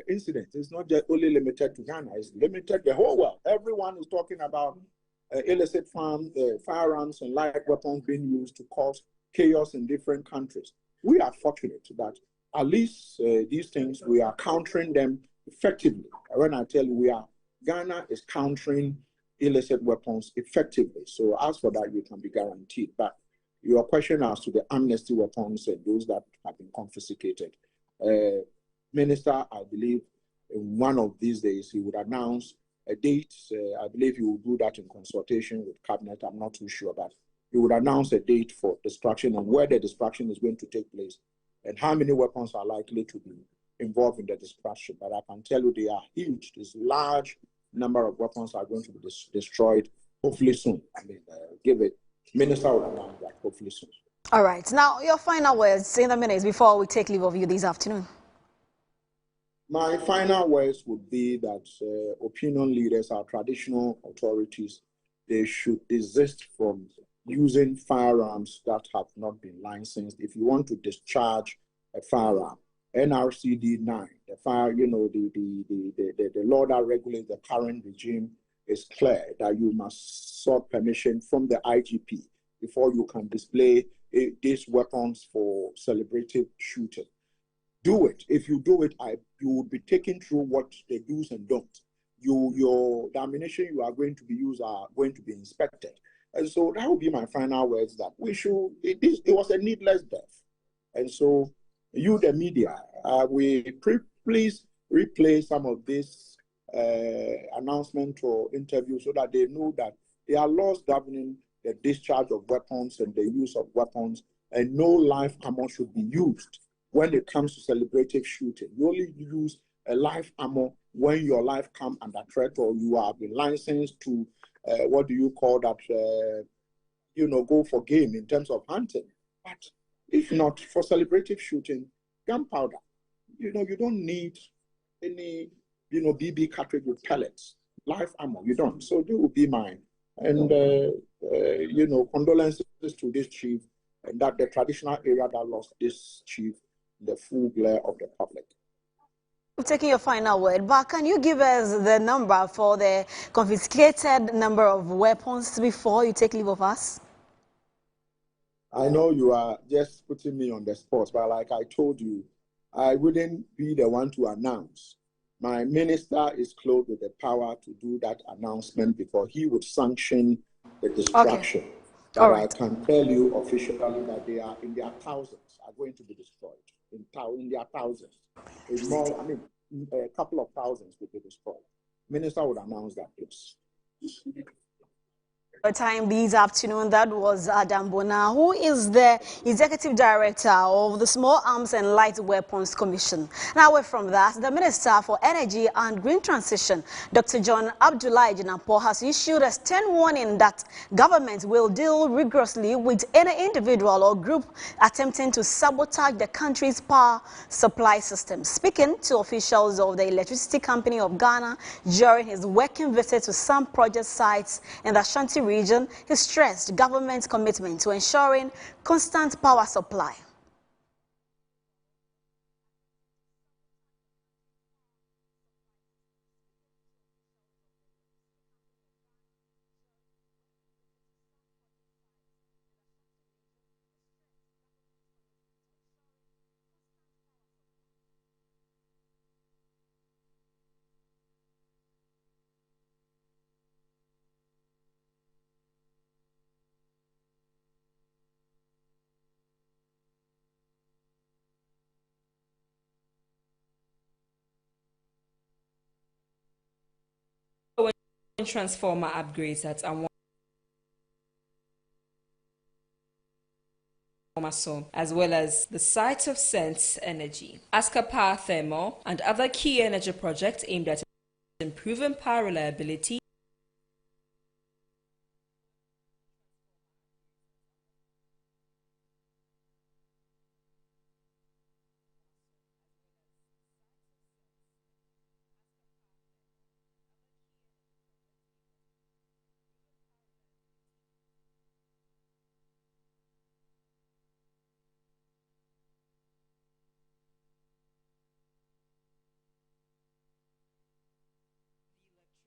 incidents. It's not just only limited to Ghana, it's limited the whole world. Everyone is talking about illicit firearms and light weapons being used to cause chaos in different countries. We are fortunate that at least these things, we are countering them effectively. When I tell you Ghana is countering illicit weapons effectively. So as for that, you can be guaranteed. But your question as to the amnesty weapons and those that have been confiscated, Minister, I believe in one of these days, he would announce a date. I believe he will do that in consultation with Cabinet. I'm not too sure, but he would announce a date for destruction and where the destruction is going to take place and how many weapons are likely to be involved in the destruction. But I can tell you they are huge. This large number of weapons are going to be destroyed, hopefully soon. Give it. Minister will announce that hopefully soon. All right. Now, your final words in the minutes before we take leave of you this afternoon. My final words would be that opinion leaders, our traditional authorities, they should desist from using firearms that have not been licensed. If you want to discharge a firearm, NRCD 9, the law that regulates the current regime is clear that you must sought permission from the IGP before you can display these weapons for celebrative shooting. Do it. If you do it, you will be taken through what the do's and don'ts. The ammunition you are going to be used are going to be inspected. And so that would be my final words, that it was a needless death. And so you, the media, please replay some of this announcement or interview so that they know that there are laws governing the discharge of weapons and the use of weapons, and no live ammo should be used when it comes to celebrative shooting. You only use a live ammo when your life comes under threat or you have been licensed to, go for game in terms of hunting. But if not, for celebrative shooting, gunpowder, you don't need any, BB cartridge with pellets, live ammo, you don't. So this will be my And, condolences to this chief, and that the traditional area that lost this chief, the full glare of the public. I'm taking your final word, but can you give us the number for the confiscated number of weapons before you take leave of us? I know you are just putting me on the spot, but like I told you, I wouldn't be the one to announce. My minister is clothed with the power to do that announcement because he would sanction the destruction. Okay. But All right. I can tell you officially that they are in their thousands, are going to be destroyed. In their thousands. A couple of thousands will be destroyed. Minister would announce that, please. Time this afternoon, that was Adam Bona, who is the Executive Director of the Small Arms and Light Weapons Commission. Now, away from that, the Minister for Energy and Green Transition, Dr. John Abdullahi Jinapo, has issued a stern warning that government will deal rigorously with any individual or group attempting to sabotage the country's power supply system. Speaking to officials of the Electricity Company of Ghana during his working visit to some project sites in the Ashanti region, he stressed government's commitment to ensuring constant power supply. Transformer upgrades at as well as the site of Sense Energy, Aska Power Thermal, and other key energy projects aimed at improving power reliability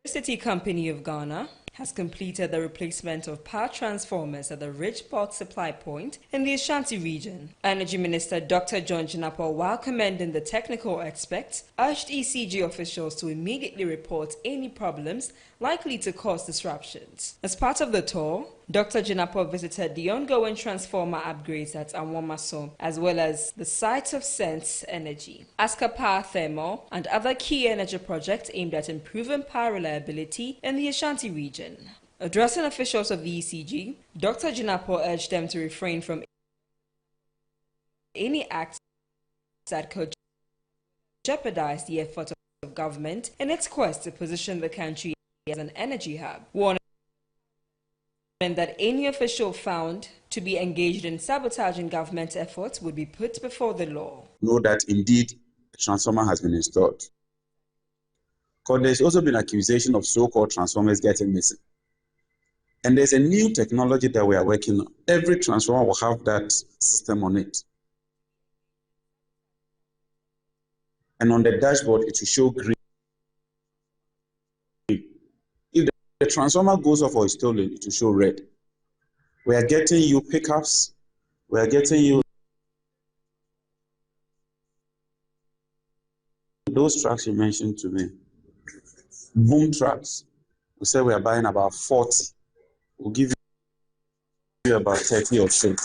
Electricity Company of Ghana has completed the replacement of power transformers at the Ridge Port supply point in the Ashanti region. Energy Minister Dr. John Jinapo, while commending the technical experts, urged ECG officials to immediately report any problems likely to cause disruptions. As part of the tour, Dr. Jinapo visited the ongoing transformer upgrades at Anwomaso, as well as the site of Sense Energy, Aska Power Thermal, and other key energy projects aimed at improving power reliability in the Ashanti region. Addressing officials of the ECG, Dr. Jinapo urged them to refrain from any acts that could jeopardize the effort of government in its quest to position the country as an energy hub, warning that any official found to be engaged in sabotaging government efforts would be put before the law. Know that indeed a transformer has been installed. Because there's also been accusation of so-called transformers getting missing. And there's a new technology that we are working on. Every transformer will have that system on it. And on the dashboard, it will show green. If the transformer goes off or is stolen, it will show red. We are getting you pickups. We are getting you those trucks you mentioned to me. Boom trucks. We said we are buying about 40. We'll give you about 30 or so.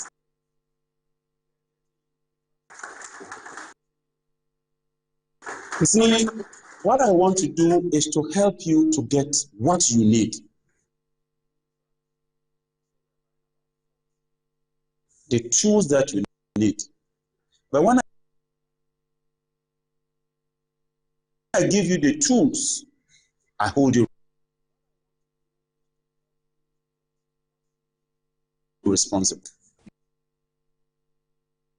You see, what I want to do is to help you to get what you need. The tools that you need. But when I give you the tools, I hold you responsible.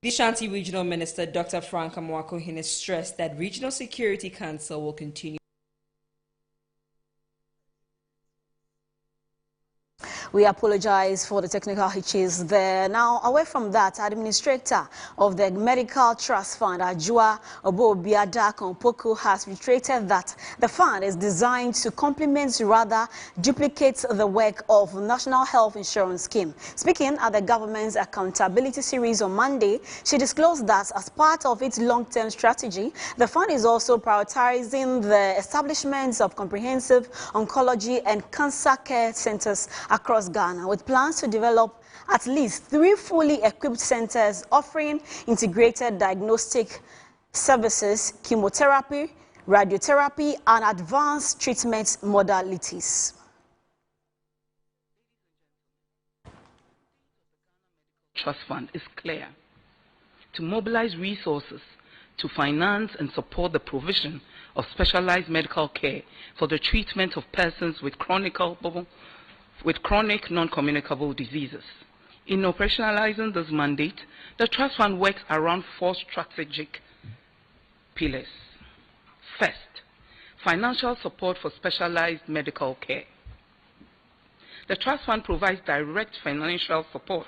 The Ashanti Regional Minister Dr. Frank Amwakohene stressed that Regional Security Council will continue. We apologize for the technical hitches there. Now, away from that, Administrator of the Medical Trust Fund, Ajua Obo-Biada Kompoko, has reiterated that the fund is designed to complement, rather duplicate the work of National Health Insurance Scheme. Speaking at the government's accountability series on Monday, she disclosed that as part of its long-term strategy, the fund is also prioritizing the establishment of comprehensive oncology and cancer care centers across Ghana, with plans to develop at least 3 fully equipped centers offering integrated diagnostic services, chemotherapy, radiotherapy, and advanced treatment modalities. Trust Fund is clear: to mobilize resources to finance and support the provision of specialized medical care for the treatment of persons with chronic non-communicable diseases. In operationalizing this mandate, the Trust Fund works around 4 strategic pillars. First, financial support for specialized medical care. The Trust Fund provides direct financial support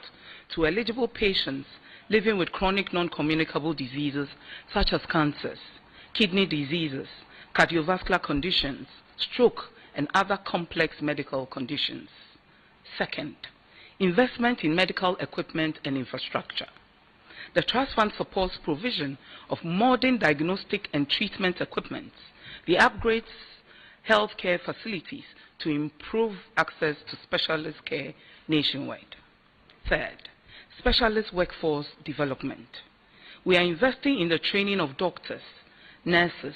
to eligible patients living with chronic non-communicable diseases such as cancers, kidney diseases, cardiovascular conditions, stroke, and other complex medical conditions. Second, investment in medical equipment and infrastructure. The Trust Fund supports provision of modern diagnostic and treatment equipment, the upgrades healthcare facilities to improve access to specialist care nationwide. Third, specialist workforce development. We are investing in the training of doctors, nurses,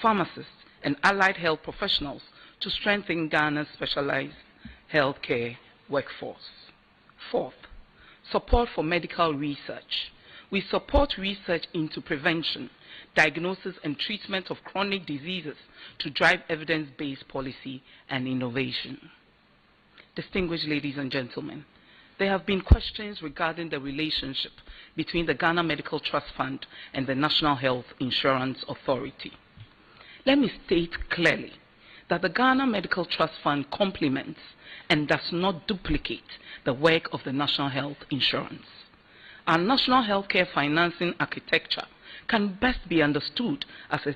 pharmacists, and allied health professionals to strengthen Ghana's specialized healthcare workforce. Fourth, support for medical research. We support research into prevention, diagnosis, and treatment of chronic diseases to drive evidence-based policy and innovation. Distinguished ladies and gentlemen, there have been questions regarding the relationship between the Ghana Medical Trust Fund and the National Health Insurance Authority. Let me state clearly that the Ghana Medical Trust Fund complements and does not duplicate the work of the National Health Insurance. Our national healthcare financing architecture can best be understood as a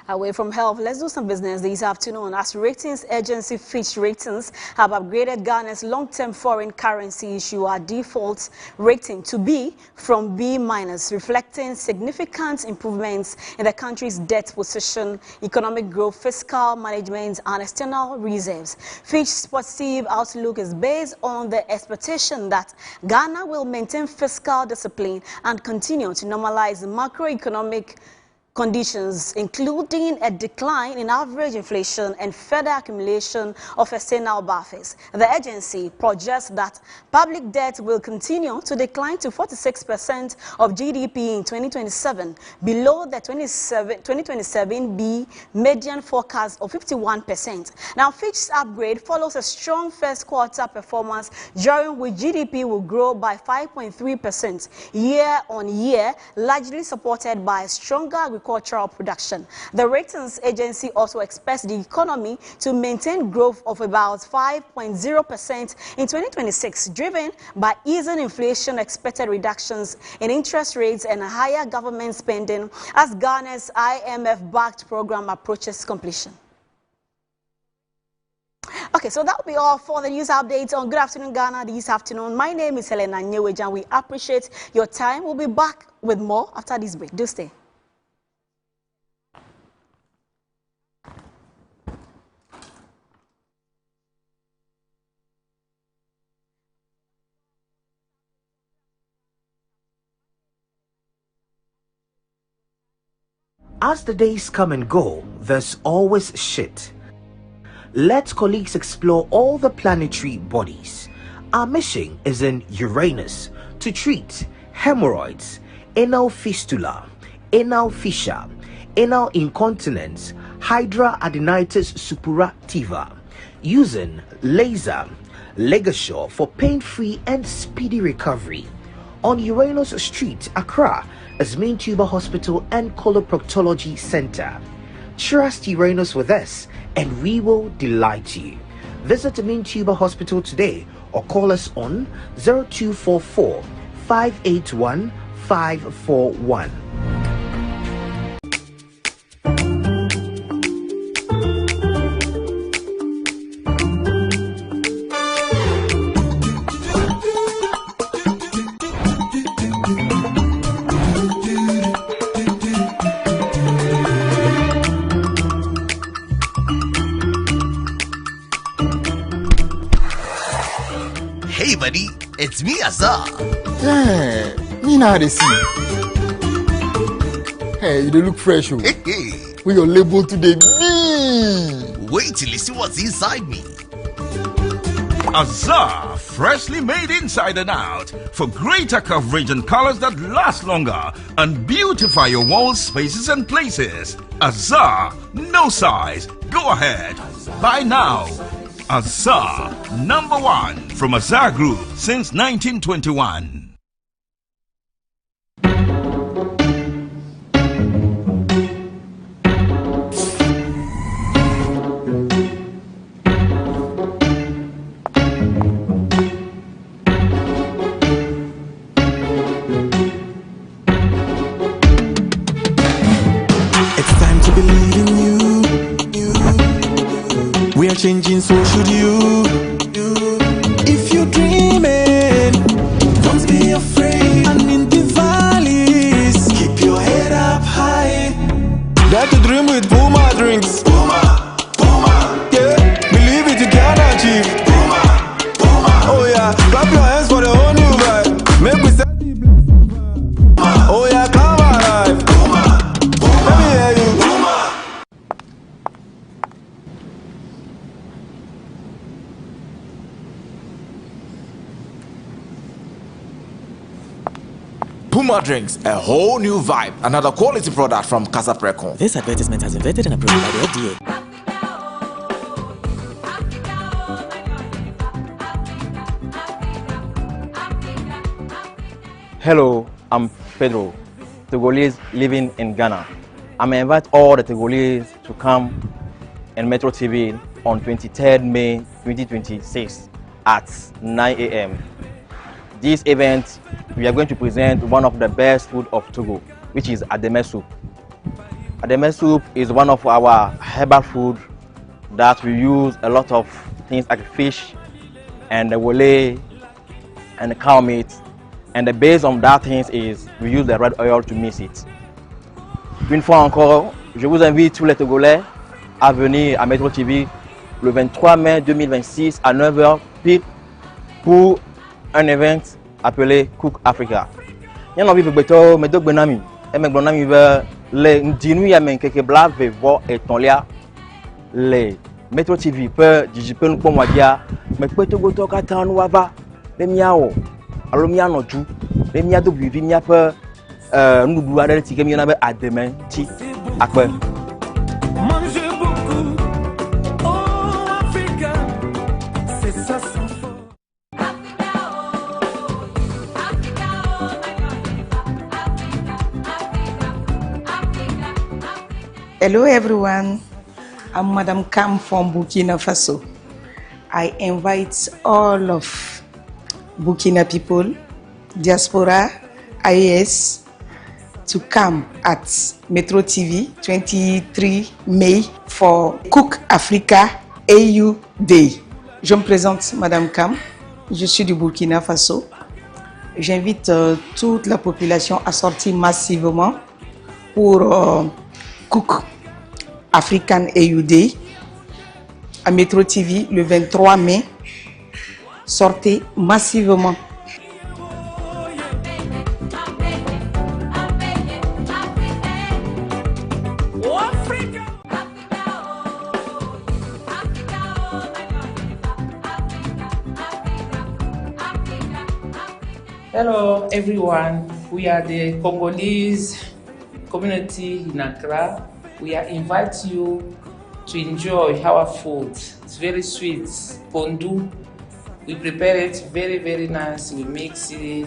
Away from health, let's do some business this afternoon as ratings agency Fitch Ratings have upgraded Ghana's long-term foreign currency issuer default rating to B from B-, reflecting significant improvements in the country's debt position, economic growth, fiscal management, and external reserves. Fitch's positive outlook is based on the expectation that Ghana will maintain fiscal discipline and continue to normalize macroeconomic conditions, including a decline in average inflation and further accumulation of external buffers. The agency projects that public debt will continue to decline to 46% of GDP in 2027, below the 2027 B median forecast of 51%. Now, Fitch's upgrade follows a strong first quarter performance, during which GDP will grow by 5.3% year-on-year, largely supported by stronger agricultural production. The ratings agency also expects the economy to maintain growth of about 5.0% in 2026, driven by easing inflation, expected reductions in interest rates, and higher government spending as Ghana's IMF-backed program approaches completion. Okay, so that will be all for the news updates on Good Afternoon Ghana this afternoon. My name is Helena Nyewejan. We appreciate your time. We'll be back with more after this break. Do stay. As the days come and go, there's always shit. Let colleagues explore all the planetary bodies. Our mission is in Uranus to treat hemorrhoids, anal fistula, anal fissure, anal incontinence, hydradenitis suppurativa, using laser ligature for pain-free and speedy recovery. On Uranus Street, Accra, is Main Tuber Hospital and Coloproctology Center. Trust Uranus with us and we will delight you. Visit Mintuba Hospital today or call us on 0244 581 541. Hey buddy, it's me Azar. Yeah, me now they see. Hey, you look fresh. Hey, hey. With your label today, me. Wait till you see what's inside me. Azar, freshly made inside and out for greater coverage and colors that last longer and beautify your walls, spaces and places. Azar, no size. Go ahead. Buy now. Azar, #1 from Azar Group since 1921. It's time to believe in you. We are changing, so should you. If you're dreaming, don't be afraid. And in the valleys, keep your head up high. Dare to dream with Puma drinks. Puma, Puma. Yeah, believe it, you can achieve. Puma, Puma. Oh yeah, clap your hands for the whole new vibe. Make we set the bliss. Oh yeah, come alive. Puma, Puma. Let me hear you. Puma. Puma drinks, a whole new vibe. Another quality product from Casa Precon. This advertisement has been vetted and approved by the FDA. Hello, I'm Pedro, Togolese living in Ghana. I invite all the Togolese to come in Metro TV on 23rd May 2026 at 9 a.m. This event, we are going to present one of the best food of Togo, which is ademe soup. Ademe soup is one of our herbal food that we use a lot of things like fish and the wole and the cow meat. And the base of that things is we use the red oil to mix it. Une fois encore, je vous invite tous les Togolais à venir à Metro TV le 23 mai 2026 à 9h pile pour un event appelé Cook Africa. Il y a envie de beto me dog benami et me bonami ve le ndinu ya men keke blave vo et tonlia le Metro TV pe dijipe nous pour moi dia me peto goto kata nu ava le miao alo miano ju le mia do bibi mia pe nudu adere ti ke mi na be ademe ti akpe. Hello everyone, I'm Madam Kam from Burkina Faso. I invite all of Burkina people, diaspora, IAS to come at Metro TV 23 May for Cook Africa AU Day. Je me présente Madame Kam, je suis du Burkina Faso. J'invite toute la population à sortir massivement pour Cook African AU Day à Metro TV le 23 mai. Sortez massivement. Hello everyone, we are the Congolese community in Accra. We are inviting you to enjoy our food. It's very sweet, pondu. We prepare it very nice. We mix it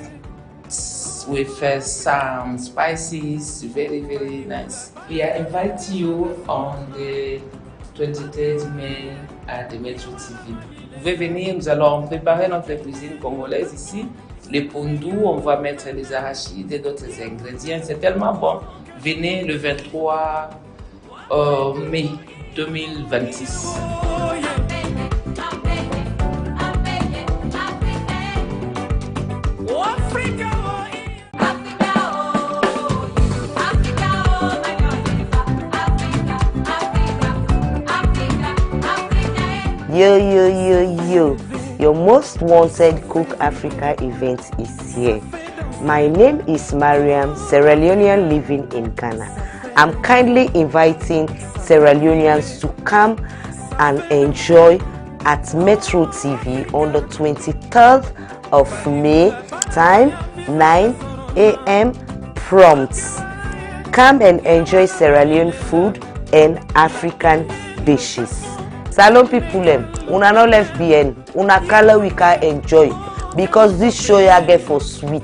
with some spices, very nice. We are inviting you on the 23rd May à de Metro TV. Vous pouvez venir, nous allons préparer notre cuisine congolaise ici. Les pondous, on va mettre les arachides et d'autres ingrédients. C'est tellement bon. Venez le 23 mai 2026. Yo, your most wanted Cook Africa event is here. My name is Mariam, Sierra Leonean living in Ghana. I'm kindly inviting Sierra Leoneans to come and enjoy at Metro TV on the 23rd of May, time 9 a.m. prompt. Come and enjoy Sierra Leone food and African dishes. Salon people, una no left behind. Una color we can enjoy because this show ya get for sweet.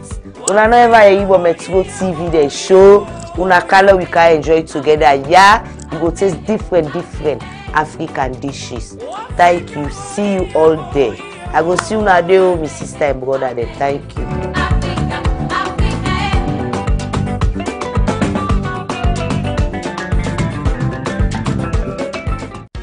Una no ever hear Metro TV the show. Una color we can enjoy together. Yeah, you go taste different African dishes. Thank you. See you all there. I go see una there, my sister and brother there. Thank you.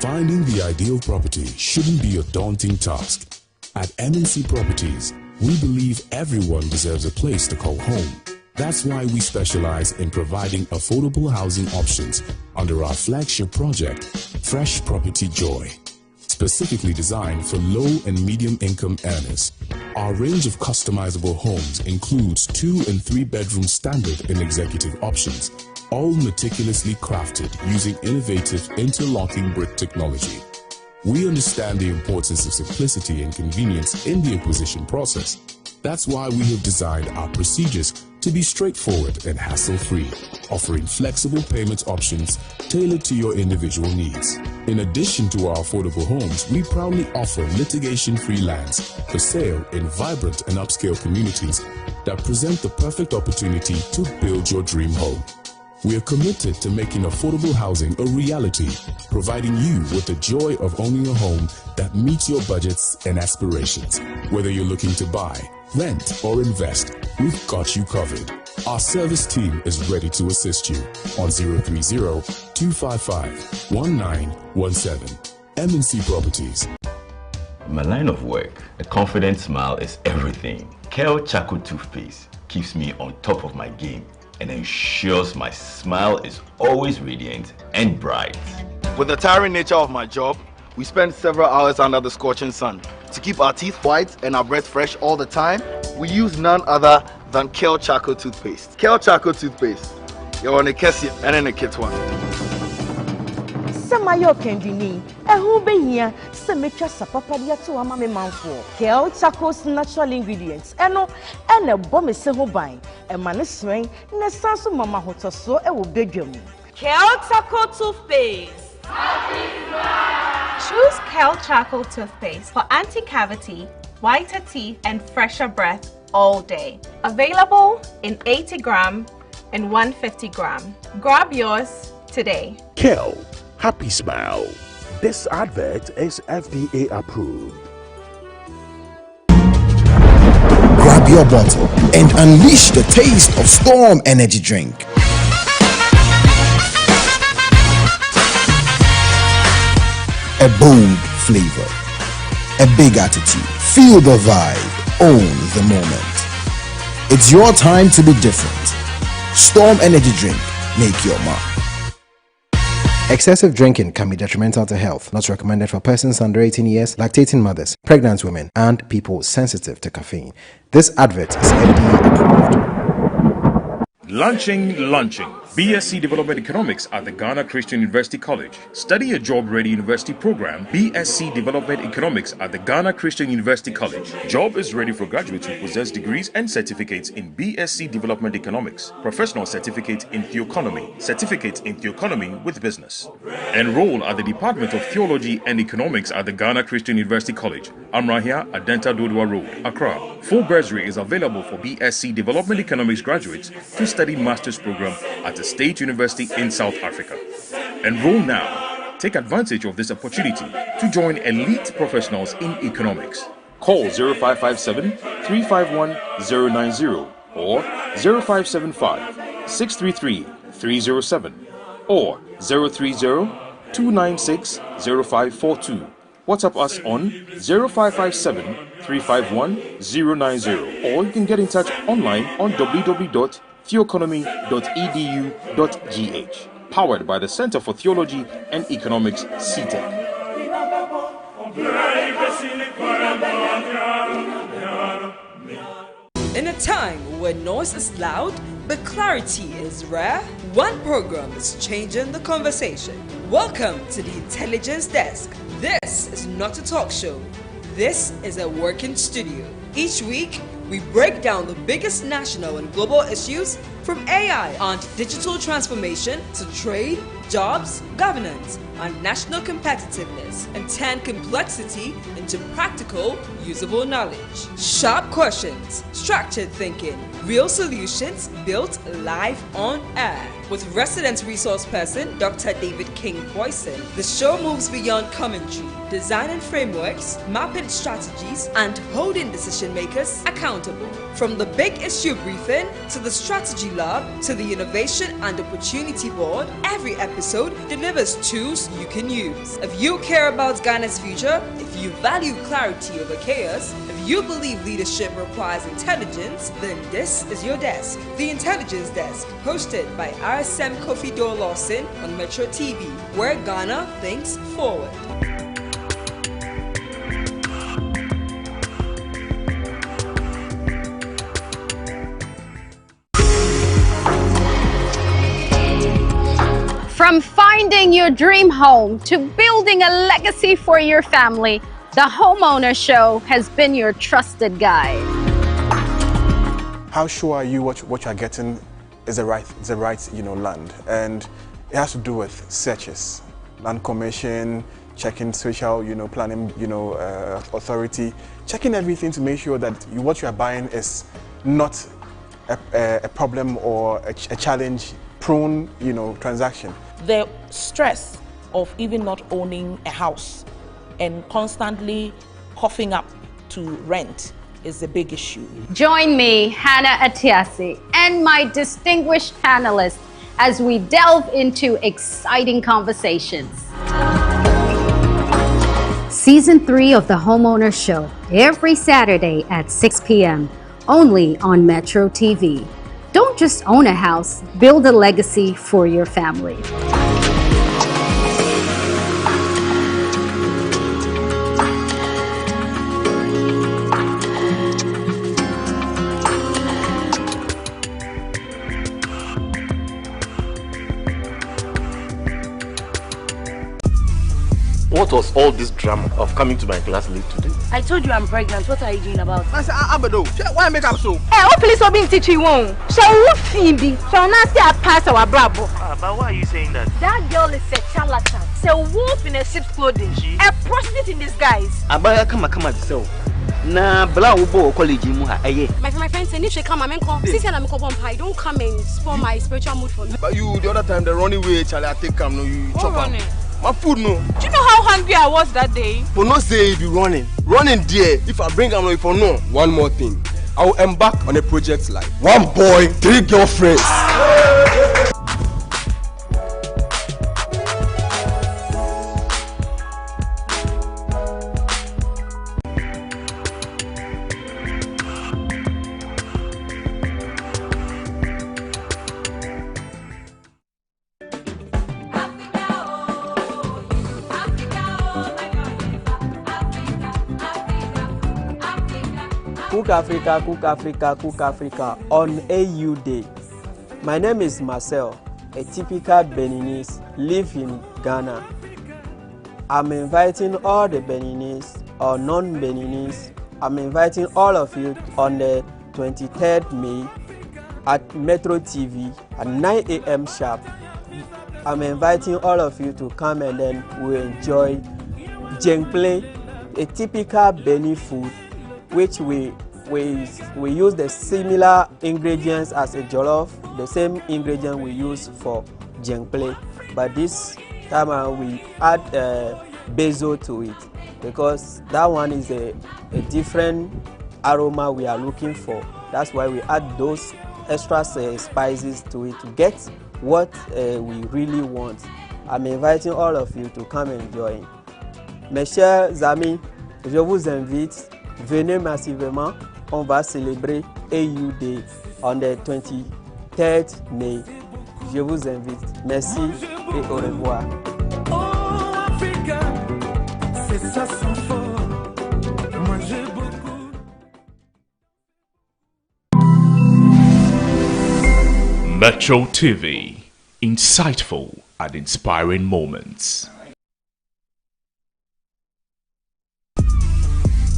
Finding the ideal property shouldn't be a daunting task. At MNC Properties, we believe everyone deserves a place to call home. That's why we specialize in providing affordable housing options under our flagship project, Fresh Property Joy. Specifically designed for low and medium income earners. Our range of customizable homes includes 2 and 3 bedroom standard and executive options, all meticulously crafted using innovative interlocking brick technology. We understand the importance of simplicity and convenience in the acquisition process. That's why we have designed our procedures to be straightforward and hassle-free, offering flexible payment options tailored to your individual needs. In addition to our affordable homes, we proudly offer litigation-free lands for sale in vibrant and upscale communities that present the perfect opportunity to build your dream home. We are committed to making affordable housing a reality, providing you with the joy of owning a home that meets your budgets and aspirations. Whether you're looking to buy, rent, or invest, we've got you covered. Our service team is ready to assist you on 030-255-1917. MNC Properties. In my line of work, a confident smile is everything. Kale Charcoal Toothpaste keeps me on top of my game and ensures my smile is always radiant and bright. With the tiring nature of my job, we spend several hours under the scorching sun. To keep our teeth white and our breath fresh all the time, we use none other than Kale Charcoal Toothpaste. Kale Charcoal Toothpaste. You're on a Kessie and in a kit one. Samayo Kendini, a hubenia, Semetra Sapapadia to Amame Manfo, Kale Charcoal's natural ingredients, and a bomb is Sehobine, a maniswing, Nesasu Mama Hotoso, a bedroom. Kale Charcoal Toothpaste. Choose Kale Charcoal Toothpaste for anti-cavity, whiter teeth, and fresher breath all day. Available in 80 gram and 150 gram. Grab yours today. Kale, happy smile. This advert is FDA approved. Grab your bottle and unleash the taste of Storm Energy Drink. A bold flavor, a big attitude, feel the vibe, own the moment. It's your time to be different. Storm Energy Drink, make your mark. Excessive drinking can be detrimental to health, not recommended for persons under 18 years, lactating mothers, pregnant women, and people sensitive to caffeine. This advert is FDA approved. Launching BSc Development Economics at the Ghana Christian University College. Study a job-ready university program, BSc Development Economics at the Ghana Christian University College. Job is ready for graduates who possess degrees and certificates in BSc Development Economics, professional certificate in Theoeconomy, certificate in Theoeconomy with business. Enroll at the Department of Theology and Economics at the Ghana Christian University College, Amrahia, Adenta Dodua Road, Accra. Full bursary is available for BSc Development Economics graduates to study master's program at the State University in South Africa. Enroll now Take advantage of this opportunity to join elite professionals in economics. Call 0557 351 090 or 0575 633 307 or 030 296 0542. WhatsApp us on 0557 351 090 or you can get in touch online on www.theoeconomy.edu.gh. Powered by the Center for Theology and Economics, CTEC. In a time where noise is loud but clarity is rare, one program is changing the conversation. Welcome to the Intelligence Desk. This is not a talk show. This is a working studio. Each week, we break down the biggest national and global issues from AI and digital transformation to trade, jobs, governance, and national competitiveness, and turn complexity into practical, usable knowledge. Sharp questions, structured thinking, real solutions built live on air. With resident resource person Dr. David King Boyson, the show moves beyond commentary, designing frameworks, mapping strategies, and holding decision makers accountable. From the big issue briefing to the strategy lab to the innovation and opportunity board, every episode delivers tools you can use. If you care about Ghana's future, if you value clarity over chaos, if you believe leadership requires intelligence, then this is your desk. The Intelligence Desk, hosted by RSM Kofi Dole Lawson on Metro TV, where Ghana thinks forward. From finding your dream home to building a legacy for your family, the Homeowner Show has been your trusted guide. How sure are you what you are getting is the right land? And it has to do with searches, land commission, checking social planning authority, checking everything to make sure that what you are buying is not a problem or a challenge-prone transaction. The stress of even not owning a house and constantly coughing up to rent is a big issue. Join me, Hannah Atiasi, and my distinguished panelists as we delve into exciting conversations. Season 3 of the Homeowner Show, every Saturday at 6 p.m., only on Metro TV. Don't just own a house, build a legacy for your family. What was all this drama of coming to my class late today? I told you I'm pregnant. What are you doing about it? I said, Abado, why make up so? Hey, what police are being teaching you? Shall we Phoebe? So now say I pass our bravo. But why are you saying that? That girl is a charlatan. It's a wolf in a sheep's clothing. A prostitute in disguise. Abaya come so. Na bla ubo college mu ha eye. My friend said if she come and come. Since I'm come pie, don't come and spoil my spiritual mood for me. But you the other time the running way, Charlie, I take come no you chop running. My food no. Do you know how hungry I was that day? For no say if you running there. If I bring am no, if for no. One more thing, I will embark on a project like 1 boy, 3 girlfriends. Cook Africa, Cook Africa, Cook Africa on AU Day. My name is Marcel, a typical Beninese, live in Ghana. I'm inviting all the Beninese or non-Beninese, I'm inviting all of you on the 23rd May at Metro TV at 9 a.m. sharp. I'm inviting all of you to come and then we'll enjoy Jenkple, a typical Benin food, which we use the similar ingredients as a jollof, the same ingredient we use for Jenkple, but this That we add basil to it because that one is a different aroma we are looking for. That's why we add those extra spices to it to get what we really want. I'm inviting all of you to come and join. Mes chers amis, je vous invite, venez massivement. On va célébrer AU Day on the 23rd May. Je vous invite. Merci et au revoir. Metro TV, insightful and inspiring moments.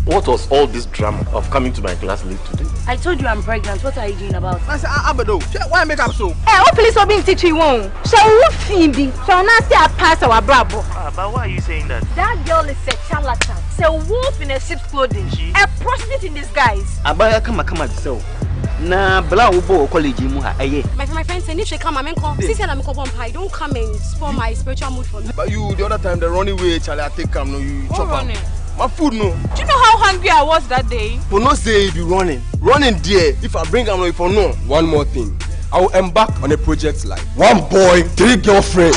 What was all this drama of coming to my class late today? I told you I'm pregnant. What are you doing about it? I said, Abado, why make up so? Hey, what police are being teaching you? Shall we Phoebe? Shall not say I pass our bravo? But why are you saying that? That girl is a charlatan. She's a wolf in a sheep's clothing. A prostitute in disguise. Abaya come so. Na bla ubo college mu ha eye. My friend said if she come and come, she said I'm come pie. Don't come and spoil my spiritual mood for me. But you the other time the running way, Charlie, I take come no you chop running? My food no. Do you know how hungry I was that day? For no say if you running there. If I bring am no for no. One more thing, I will embark on a project like 1 boy, 3 girlfriends.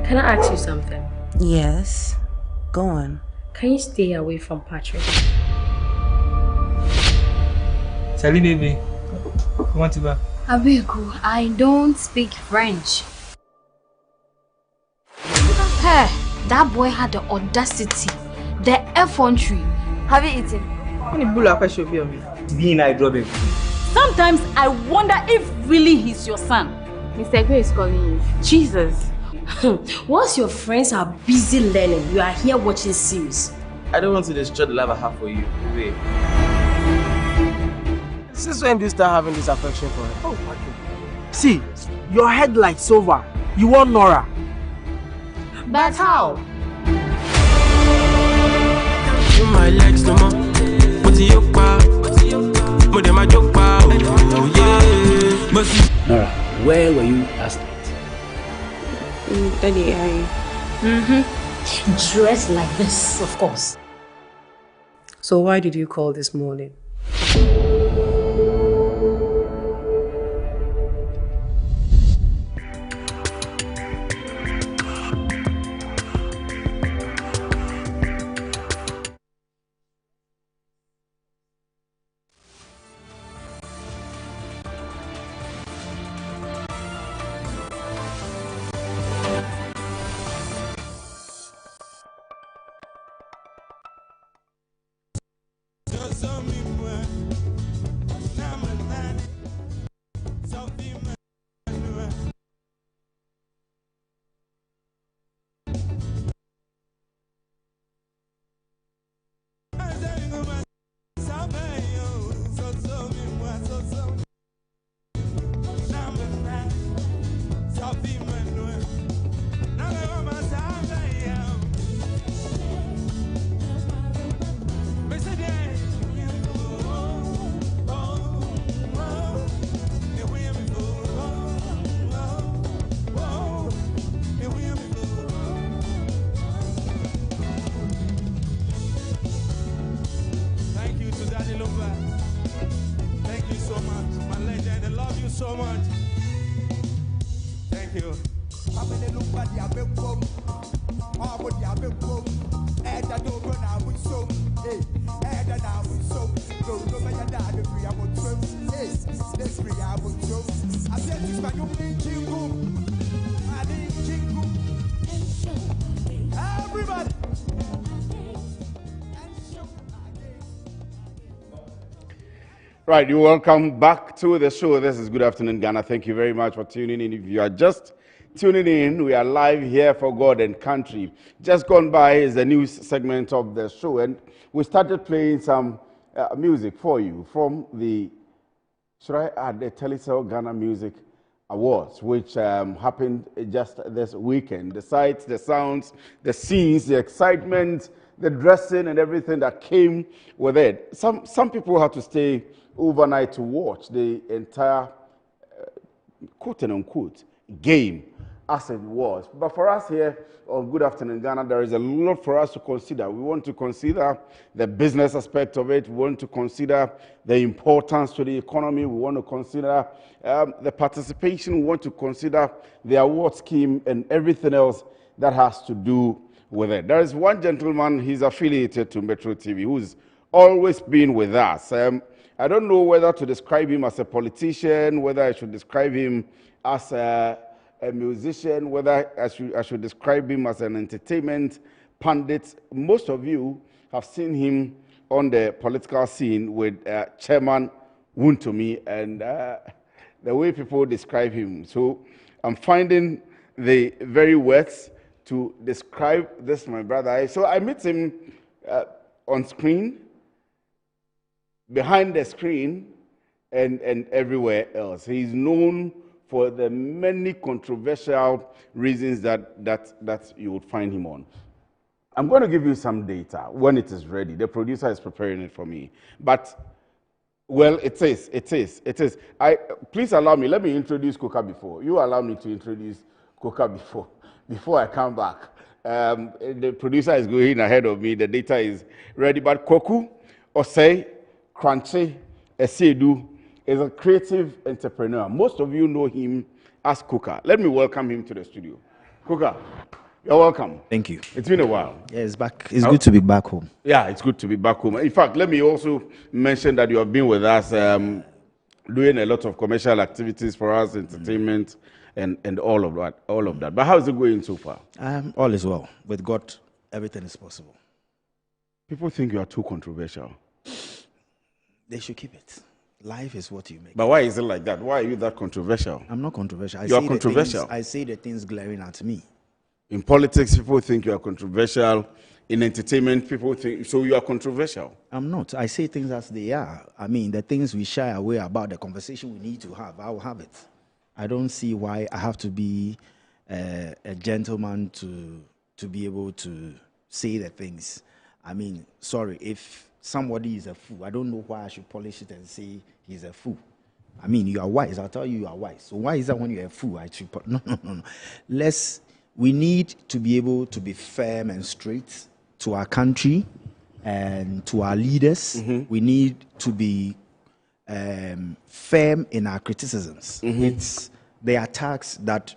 Can I ask you something? Yes. Go on. Can you stay away from Patrick? Sally, baby. Come on, Tiba. Abiku, I don't speak French. Hey, that boy had the audacity, the effrontery. Have you eaten? Sometimes I wonder if really he's your son. Mr. Gray is calling you. Jesus. Once your friends are busy learning, you are here watching series. I don't want to destroy the love I have for you. Wait. Since when do you start having this affection for her? Oh, okay. See, your head like silver. You want Nora. But how? My legs no more. What do you Nora, where were you last night? Daddy, dressed like this, of course. So why did you call this morning? Right, you're welcome back to the show. This is Good Afternoon, Ghana. Thank you very much for tuning in. If you are just tuning in, we are live here for God and Country. Just gone by is the news segment of the show, and we started playing some music for you from the, should I add the Telecel Ghana Music Awards, which happened just this weekend. The sights, the sounds, the scenes, the excitement, the dressing and everything that came with it. Some people had to stay overnight to watch the entire quote and unquote game as it was. But for us here on Good Afternoon Ghana, there is a lot for us to consider. We want to consider the business aspect of it. We want to consider the importance to the economy. We want to consider the participation. We want to consider the award scheme and everything else that has to do with it. There is one gentleman, he's affiliated to Metro TV, who's always been with us. I don't know whether to describe him as a politician, whether I should describe him as a musician, whether I should describe him as an entertainment pundit. Most of you have seen him on the political scene with Chairman Wuntomi and the way people describe him. So I'm finding the very words to describe this, my brother. So I met him on screen, behind the screen, and everywhere else. He's known for the many controversial reasons that you would find him on. I'm going to give you some data when it is ready. The producer is preparing it for me. But, well, it is. Please allow me. Let me introduce Koka before. You allow me to introduce Koka before I come back. The producer is going ahead of me. The data is ready. But Koku, Osei, Crunchy, Esedu is a creative entrepreneur. Most of you know him as Koka. Let me welcome him to the studio. Koka, you're welcome. Thank you. It's been a while. Yeah, it's back. It's good to be back home. Yeah, it's good to be back home. In fact, let me also mention that you have been with us doing a lot of commercial activities for us, entertainment, and all of that. But how is it going so far? All is well. With God, everything is possible. People think you are too controversial. They should keep it. Life is what you make. But why is it like that? Why are you that controversial? I'm not controversial. You are controversial. I say the things glaring at me. In politics, people think you are controversial. In entertainment, people think, so you are controversial. I'm not. I say things as they are. I mean, the things we shy away about, the conversation we need to have, I will have it. I don't see why I have to be a gentleman to be able to say the things. I mean, sorry, if somebody is a fool, I don't know why I should polish it and say he's a fool. I mean, you are wise. I'll tell you are wise. So why is that when you're a fool? No. We need to be able to be firm and straight to our country and to our leaders. Mm-hmm. We need to be firm in our criticisms. Mm-hmm. It's the attacks that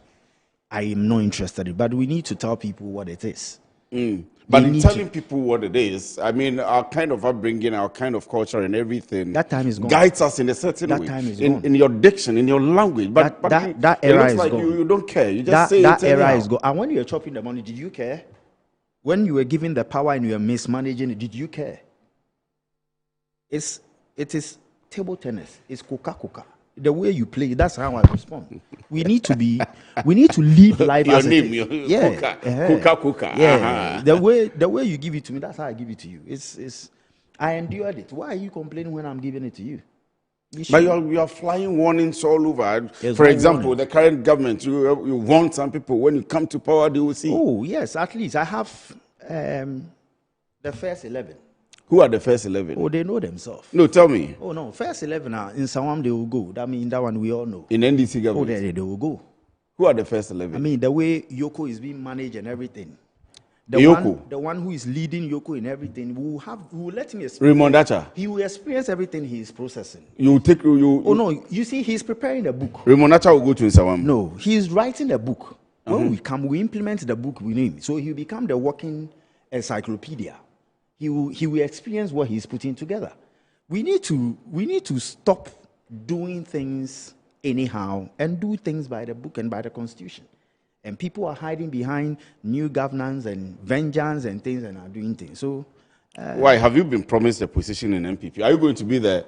I am not interested in, but we need to tell people what it is. Mm. But in telling people what it is, I mean, our kind of upbringing, our kind of culture and everything, that time is gone. Guides us in a certain way. That time is gone. In your diction, in your language. But that era is like gone. You don't care. You just say that it era anyhow. is gone. And when you were chopping the money, did you care? When you were given the power and you were mismanaging it, did you care? It is table tennis. It's Coca-Cola. The way you play, that's how I respond. We need to lead life your as name, it is. Coca. Yeah. The way you give it to me, that's how I give it to you. I endured it. Why are you complaining when I'm giving it to you? But you are flying warnings all over. For example, the current government, you warn some people when you come to power, they will see. Oh, yes, at least. I have the first 11. Who are the first 11? Oh, they know themselves. No, tell me. Oh, no. First 11 are in Sawam, they will go. I mean, that one we all know. In NDC government? Oh, they will go. Who are the first 11? I mean, the way Yoko is being managed and everything. The one who is leading Yoko in everything, we will let him experience. Raymond Dacha. He will experience everything he is processing. Oh, no. You see, he's preparing a book. Raymond Dacha will go to Nsawam. No, he's writing a book. When we come, we implement the book with him. So he'll become the working encyclopedia. He will experience what he's putting together. We need to stop doing things anyhow and do things by the book and by the constitution. And people are hiding behind new governance and vengeance and things and are doing things. So why have you been promised a position in MPP? Are you going to be the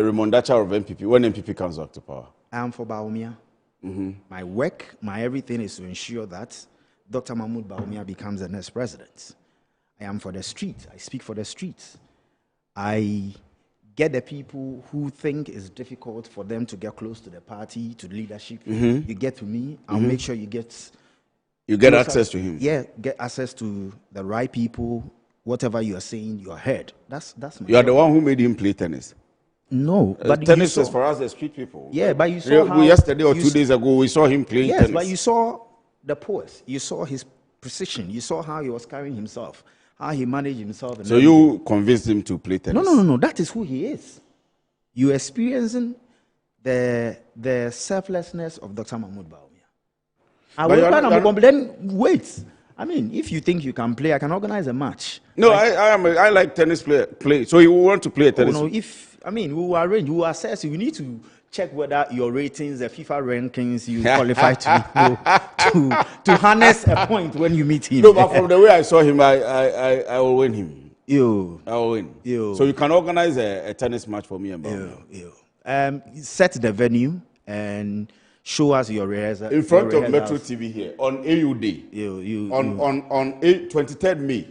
Raymond Dacha of MPP when MPP comes back to power? I am for Bawumia. Mm-hmm. My work, my everything is to ensure that Dr. Mahmoud Bawumia becomes the next president. I am for the streets. I speak for the streets. I get the people who think it's difficult for them to get close to the party, to leadership. Mhm. You get to me, I'll Mhm. make sure you get get closer- access to him. Yeah, get access to the right people. Whatever you are saying, you are heard. That's my You are the job. one who made him play tennis. No, but tennis you is saw, for us, the street people. Yeah, but you saw how yesterday or you 2 days ago we saw him playing yes, tennis. but you saw the pose. You saw his precision. You saw how he was carrying himself, how he managed himself. And So you convinced him to play tennis? No. That is who he is. You experiencing the selflessness of Dr. Mahmoud Bawumia. Then wait. I mean, if you think you can play, I can organize a match. No, I like tennis play. So you want to play tennis? No, we will arrange, we will assess you. We need to check whether your ratings, the FIFA rankings, you qualify to harness a point when you meet him. No, but from the way I saw him, I will win him. I will win. So you can organize a tennis match for me and Bob. Set the venue and show us your rehearsal. In front of Metro TV here on AUD. On 23rd May.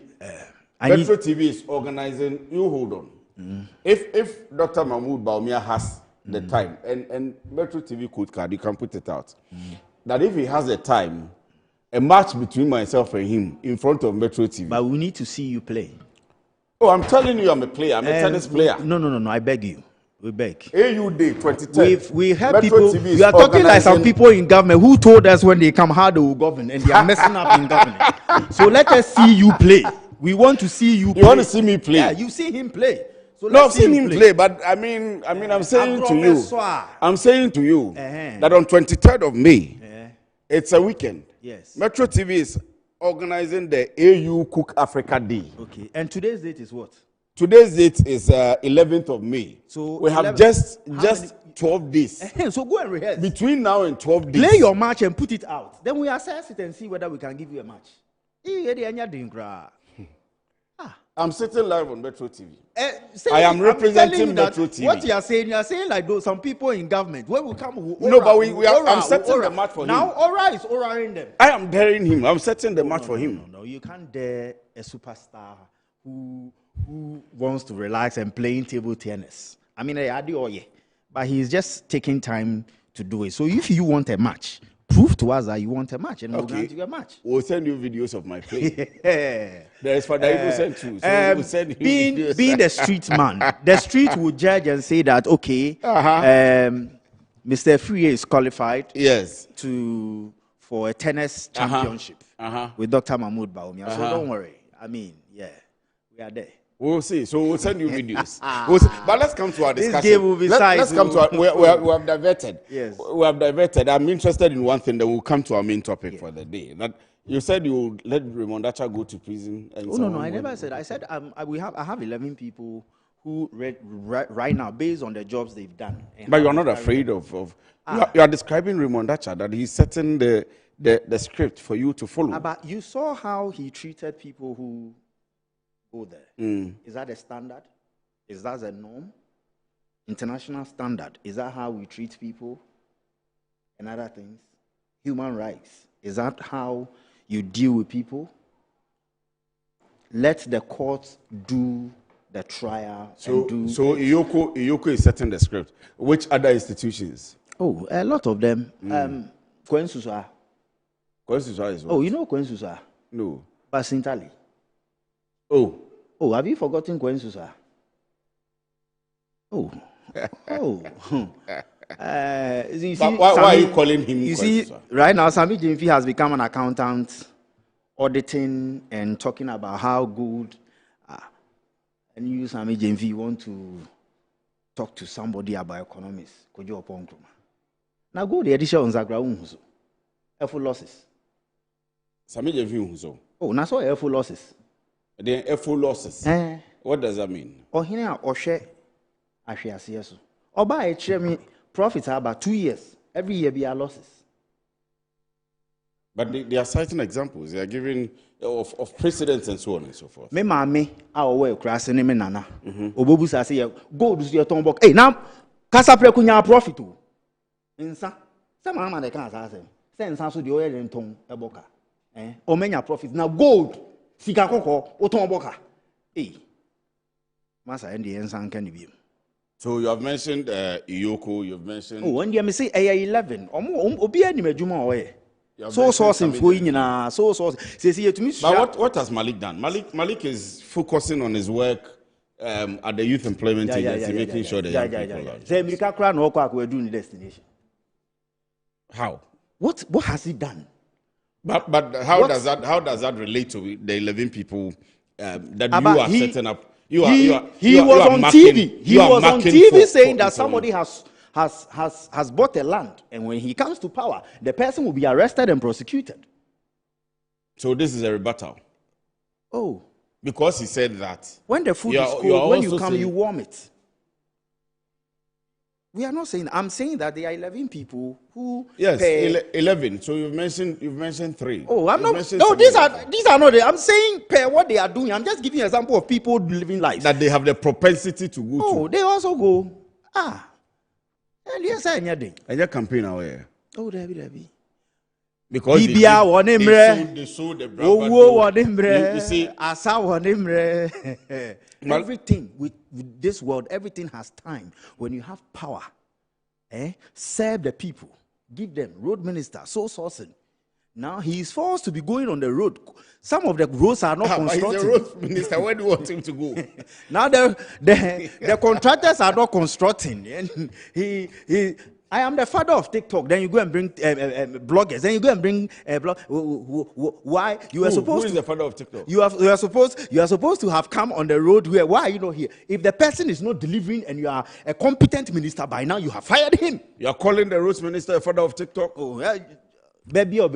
Metro TV is organizing. You hold on. If Dr. Mahmoud Bawumia has the time and Metro TV code card, you can put it out. That if he has the time, a match between myself and him in front of Metro TV. But we need to see you play. Oh, I'm telling you, I'm a player. I'm a tennis player. No. I beg you. We beg. AUD 2010. We have people. We are talking like some people in government who told us when they come how they will govern, and they are messing up in government. So let us see you play. We want to see you play. You want to see me play? Yeah, you see him play. So no, I've seen him play, but I mean, I'm saying to you, that on 23rd of May, it's a weekend. Yes. Metro TV is organizing the AU Cook Africa Day. Okay. And today's date is what? Today's date is 11th of May. So we have just 12 days. So go and rehearse. Between now and 12 days. Play your match and put it out. Then we assess it and see whether we can give you a match. I'm sitting live on Metro TV. I am representing Metro TV. What you are saying like those some people in government. When we come, I'm setting the match for him. Now, Aura is Aura-ing them. I am daring him. I'm setting the match for him. No, you can't dare a superstar who wants to relax and playing table tennis. I mean, I do all but he's just taking time to do it. So if you want a match, prove to us that you want a match, and we'll grant you a match. We'll send you videos of my play. There is Father Ibu sent too. So we'll send you videos. Being the street man, the street will judge and say that Mr. Free is qualified. Yes. For a tennis championship with Dr. Mahmoud Bawumia. So don't worry. I mean, we are there. We'll see. So we'll send you videos. But let's come to our discussion. This game will be let's come to our, we have diverted. Yes. We have diverted. I'm interested in one thing, then we'll come to our main topic for the day. That you said you would let Raymond Dacha go to prison. And no, I never said. I said I have 11 people who right now based on the jobs they've done. But you're not afraid of you are describing Raymond Dacha that he's setting the script for you to follow. But you saw how he treated people who go there. Is that a standard? Is that a norm? International standard? Is that how we treat people? And other things? Human rights? Is that how you deal with people? Let the courts do the trial. So Iyoko is setting the script. Which other institutions? Oh, a lot of them. Kwensuswa. Kwensuswa is what? Oh, you know Kwensuswa? No. Basintali. Oh, have you forgotten Kwensuswa? Oh. Why are you calling him? You see, right now, Sami Jimfi has become an accountant, auditing and talking about how good. And you, Sami Jimfi, want to talk to somebody about economics. Now go the edition on Zagra Unhuzo. Full losses. Sami Jimfi Unhuzo. Oh, now so full losses. The full losses. What does that mean? Oh, here or share. I share CS. Or buy a share me profits are about 2 years. Every year be our losses. But they are citing examples. They are giving of precedents and so on and so forth. Me mami, our way crossing me nana. Obobu say go do your tombok. Hey, now kasa prekunya profit. Insa. Some man they can't say. Say insa so the oil and ton eboka. O menya profit. Now gold. Sika koko o ton boka. Eh. Masa endi ensa nka ni biem. So you have mentioned Iyoko, you've mentioned... Oh, when you say 11, obi ani medjuma oye. So mentioned sourcing so sourcing. But what has Malik done? Malik is focusing on his work at the Youth Employment Agency, making sure the young people are... Say America crown no kwa doing the destination. How? What has he done? But how does that relate to the 11 people that you are setting up? He was on TV saying that somebody has bought a land, and when he comes to power, the person will be arrested and prosecuted. So this is a rebuttal. Oh, because he said that when the food is cold, when you come, you warm it. We are not saying. I'm saying that there are 11 people who. Yes, 11. So you've mentioned 3. Oh, I'm not. No, these are not. I'm saying per what they are doing. I'm just giving an example of people living life that they have the propensity to go. Oh, they also go. Yes, I know. And your campaign away. Oh, Debbie. Because they sold the brand. You see, everything with this world, everything has time. When you have power, serve the people, give them road minister, sourcing. Now he is forced to be going on the road. Some of the roads are not constructed. He's the road minister. Where do you want him to go? Now the contractors are not constructing, and I am the father of TikTok. Then you go and bring bloggers. Then you go and bring blog. Why you are supposed? Who is the father of TikTok? You are supposed to have come on the road. Why are you not here? If the person is not delivering and you are a competent minister by now, you have fired him. You are calling the roads minister a father of TikTok? Oh, baby, oh.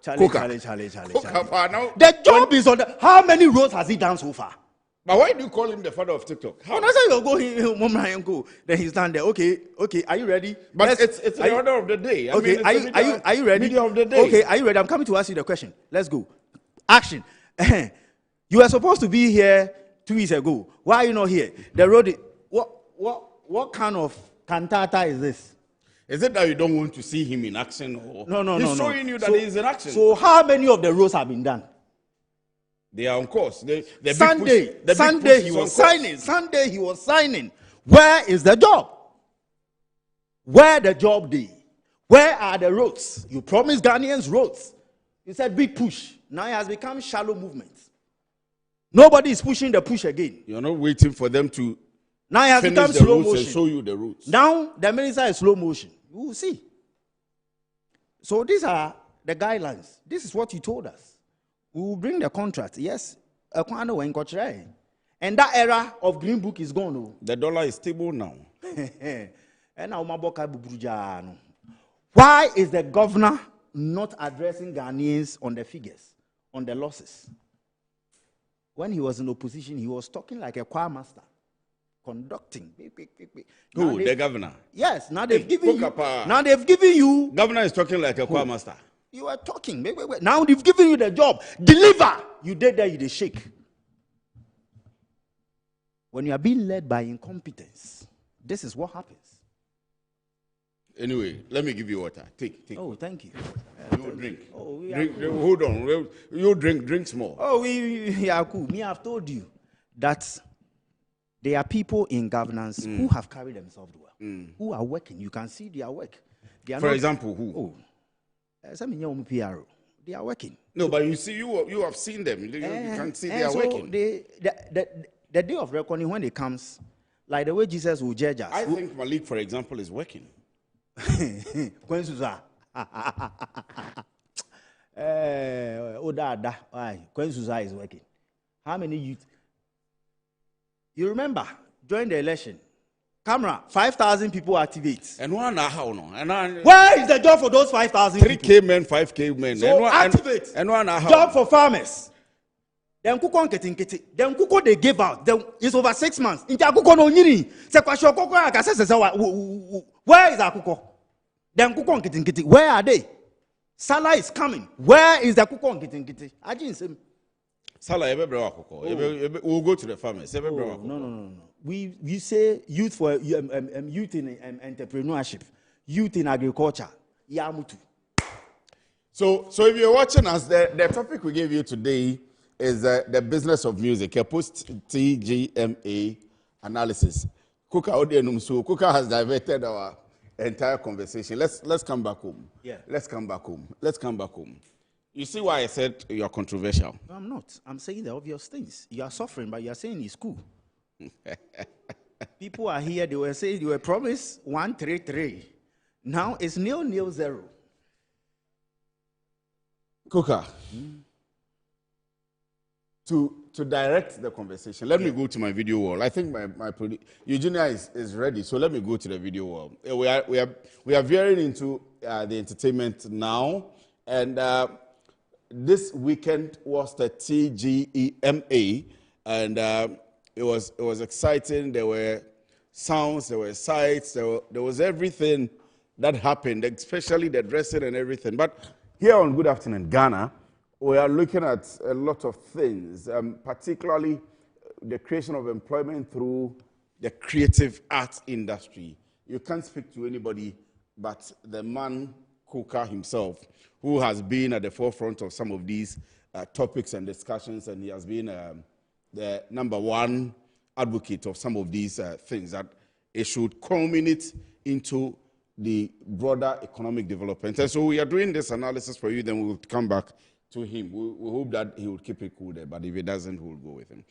Charlie. The job is on the. How many roads has he done so far? But why do you call him the father of TikTok? How? When I say you go, then he's down there. Okay, are you ready? But it's the order of the day. Okay, are you ready? Media of the day. Okay, are you ready? I'm coming to ask you the question. Let's go. Action. You were supposed to be here 2 weeks ago. Why are you not here? The road. What kind of cantata is this? Is it that you don't want to see him in action? Or No. He's showing you that he's in action. So how many of the roads have been done? They are on course. Sunday he was signing. Where is the job? Where the job day? Where are the roads? You promised Ghanaians roads. You said big push. Now it has become shallow movement. Nobody is pushing the push again. You're not waiting for them to now it has become slow motion and show you the routes. Now the minister is slow motion. You will see. So these are the guidelines. This is what he told us. We will bring the contract. Yes. And that era of Green Book is gone. The dollar is stable now. Why is the governor not addressing Ghanaians on the figures, on the losses? When he was in opposition, he was talking like a choir master, conducting. Who? The governor? Yes. Now they've given you. Governor is talking like a choir master. You are talking. Wait. Now they've given you the job. Deliver. You did that. You did shake. When you are being led by incompetence, this is what happens. Anyway, let me give you water. Take. Oh, thank you. You drink. Oh, drink. Hold on. You drink small. Oh, we are cool. Me, I've told you that there are people in governance who have carried themselves well, who are working. You can see their work. For example, who? Oh, they are working. No, but you see, you have seen them. You can see they are working. The day of reckoning, when it comes, like the way Jesus will judge us. I think Malik, for example, is working. Kwen Suza is working. How many youth? You remember during the election, camera 5,000 people activate. And one how no? Where is the job for those 5,000? 3K men, 5K men. So activate. And one how? Job for farmers. Then kuko nketi. Then kuko they gave out. Then it's over 6 months. Inja kuko no nyiri. Se kwasho kuko akase where is Akuko? Then kuko nketi. Where are they? Salah is coming. Where is the kuko nketi? Ajin sim. Salah we'll go to the farmers. No. We say youth for youth in entrepreneurship, youth in agriculture. Yamutu. So if you're watching us, the topic we gave you today is the business of music, a post-TGMA analysis. Kuka has diverted our entire conversation. Let's come back home. Yeah. Let's come back home. You see why I said you're controversial? No, I'm not. I'm saying the obvious things. You are suffering, but you are saying it's cool. People are here, they were saying you were promised 133. Now it's 0-0. Kuka, to direct the conversation, let me go to my video wall. I think my Eugenia is ready, so let me go to the video wall. We are veering into the entertainment now, and this weekend was the TGEMA, and it was exciting. There were sounds, there were sights, there was everything that happened, especially the dressing and everything. But here on Good Afternoon Ghana, we are looking at a lot of things, particularly the creation of employment through the creative arts industry. You can't speak to anybody but the man, Kuka himself, who has been at the forefront of some of these topics and discussions, and he has been the number one advocate of some of these things, that it should culminate into the broader economic development. And so we are doing this analysis for you, then we will come back to him. We hope that he will keep it cool there, but if he doesn't, we'll go with him.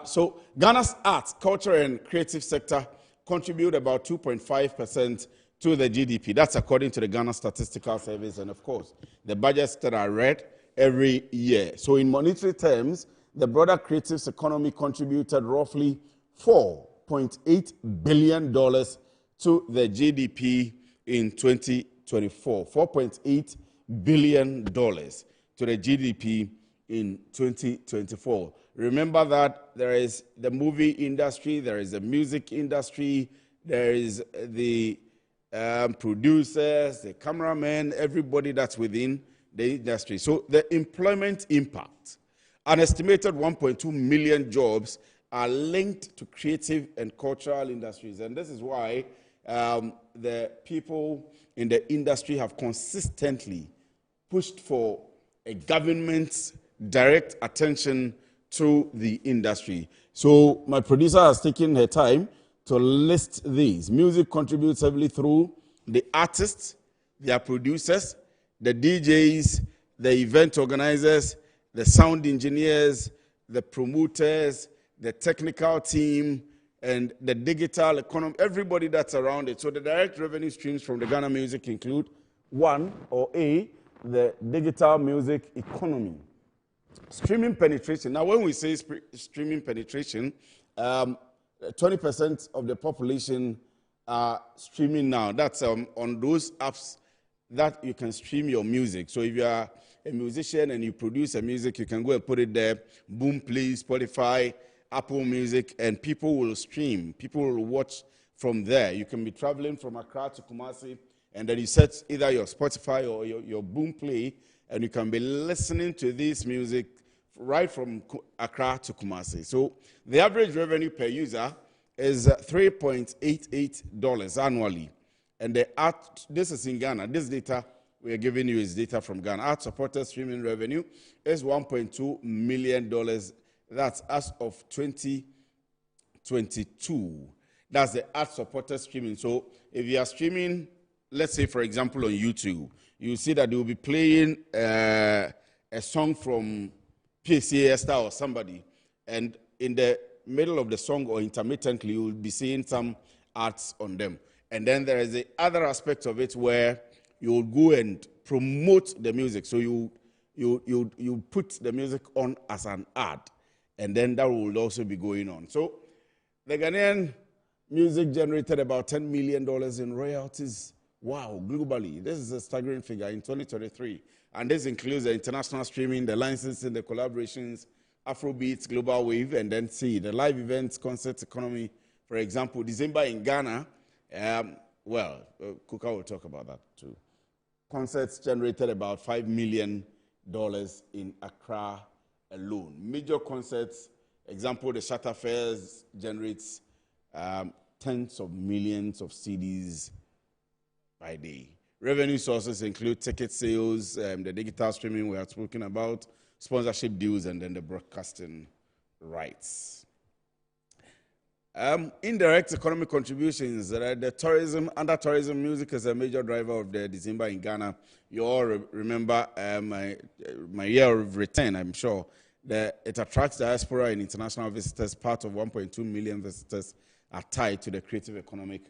So Ghana's arts, culture, and creative sector contribute about 2.5% to the GDP. That's according to the Ghana Statistical Service, and of course, the budgets that are read every year. So in monetary terms, the broader creatives economy contributed roughly $4.8 billion to the GDP in 2024. $4.8 billion to the GDP in 2024. Remember that there is the movie industry, there is the music industry, there is the producers, the cameramen, everybody that's within the industry. So the employment impact, an estimated 1.2 million jobs are linked to creative and cultural industries. And this is why the people in the industry have consistently pushed for a government's direct attention to the industry. So my producer has taken her time to list these. Music contributes heavily through the artists, their producers, the DJs, the event organizers, the sound engineers, the promoters, the technical team, and the digital economy, everybody that's around it. So the direct revenue streams from the Ghana music include the digital music economy. Streaming penetration. Now, when we say streaming penetration, 20% of the population are streaming now. That's on those apps that you can stream your music. So if you are a musician and you produce a music, you can go and put it there, Boomplay, Spotify, Apple Music, and people will stream. People will watch from there. You can be traveling from Accra to Kumasi, and then you set either your Spotify or your Boomplay, and you can be listening to this music right from Accra to Kumasi. So the average revenue per user is $3.88 annually. And this is in Ghana. This data we are giving you is data from Ghana. Ad-supported streaming revenue is $1.2 million. That's as of 2022. That's the ad-supported streaming. So if you are streaming, let's say, for example, on YouTube, you see that they will be playing a song from PCA Esther or somebody, and in the middle of the song or intermittently, you will be seeing some ads on them. And then there is the other aspect of it where you will go and promote the music. So you put the music on as an ad, and then that will also be going on. So the Ghanaian music generated about $10 million in royalties. Wow, globally. This is a staggering figure in 2023. And this includes the international streaming, the licensing, the collaborations, Afrobeats, Global Wave, and then the live events, concert economy. For example, December in Ghana, Kuka will talk about that too. Concerts generated about $5 million in Accra alone. Major concerts, example, the Shatta Fairs generates tens of millions of CDs by day. Revenue sources include ticket sales, the digital streaming we are talking about, sponsorship deals, and then the broadcasting rights. Indirect economic contributions. The tourism, under tourism, music is a major driver of the December in Ghana. You all remember my year of return, I'm sure. It attracts diaspora and international visitors. Part of 1.2 million visitors are tied to the creative economic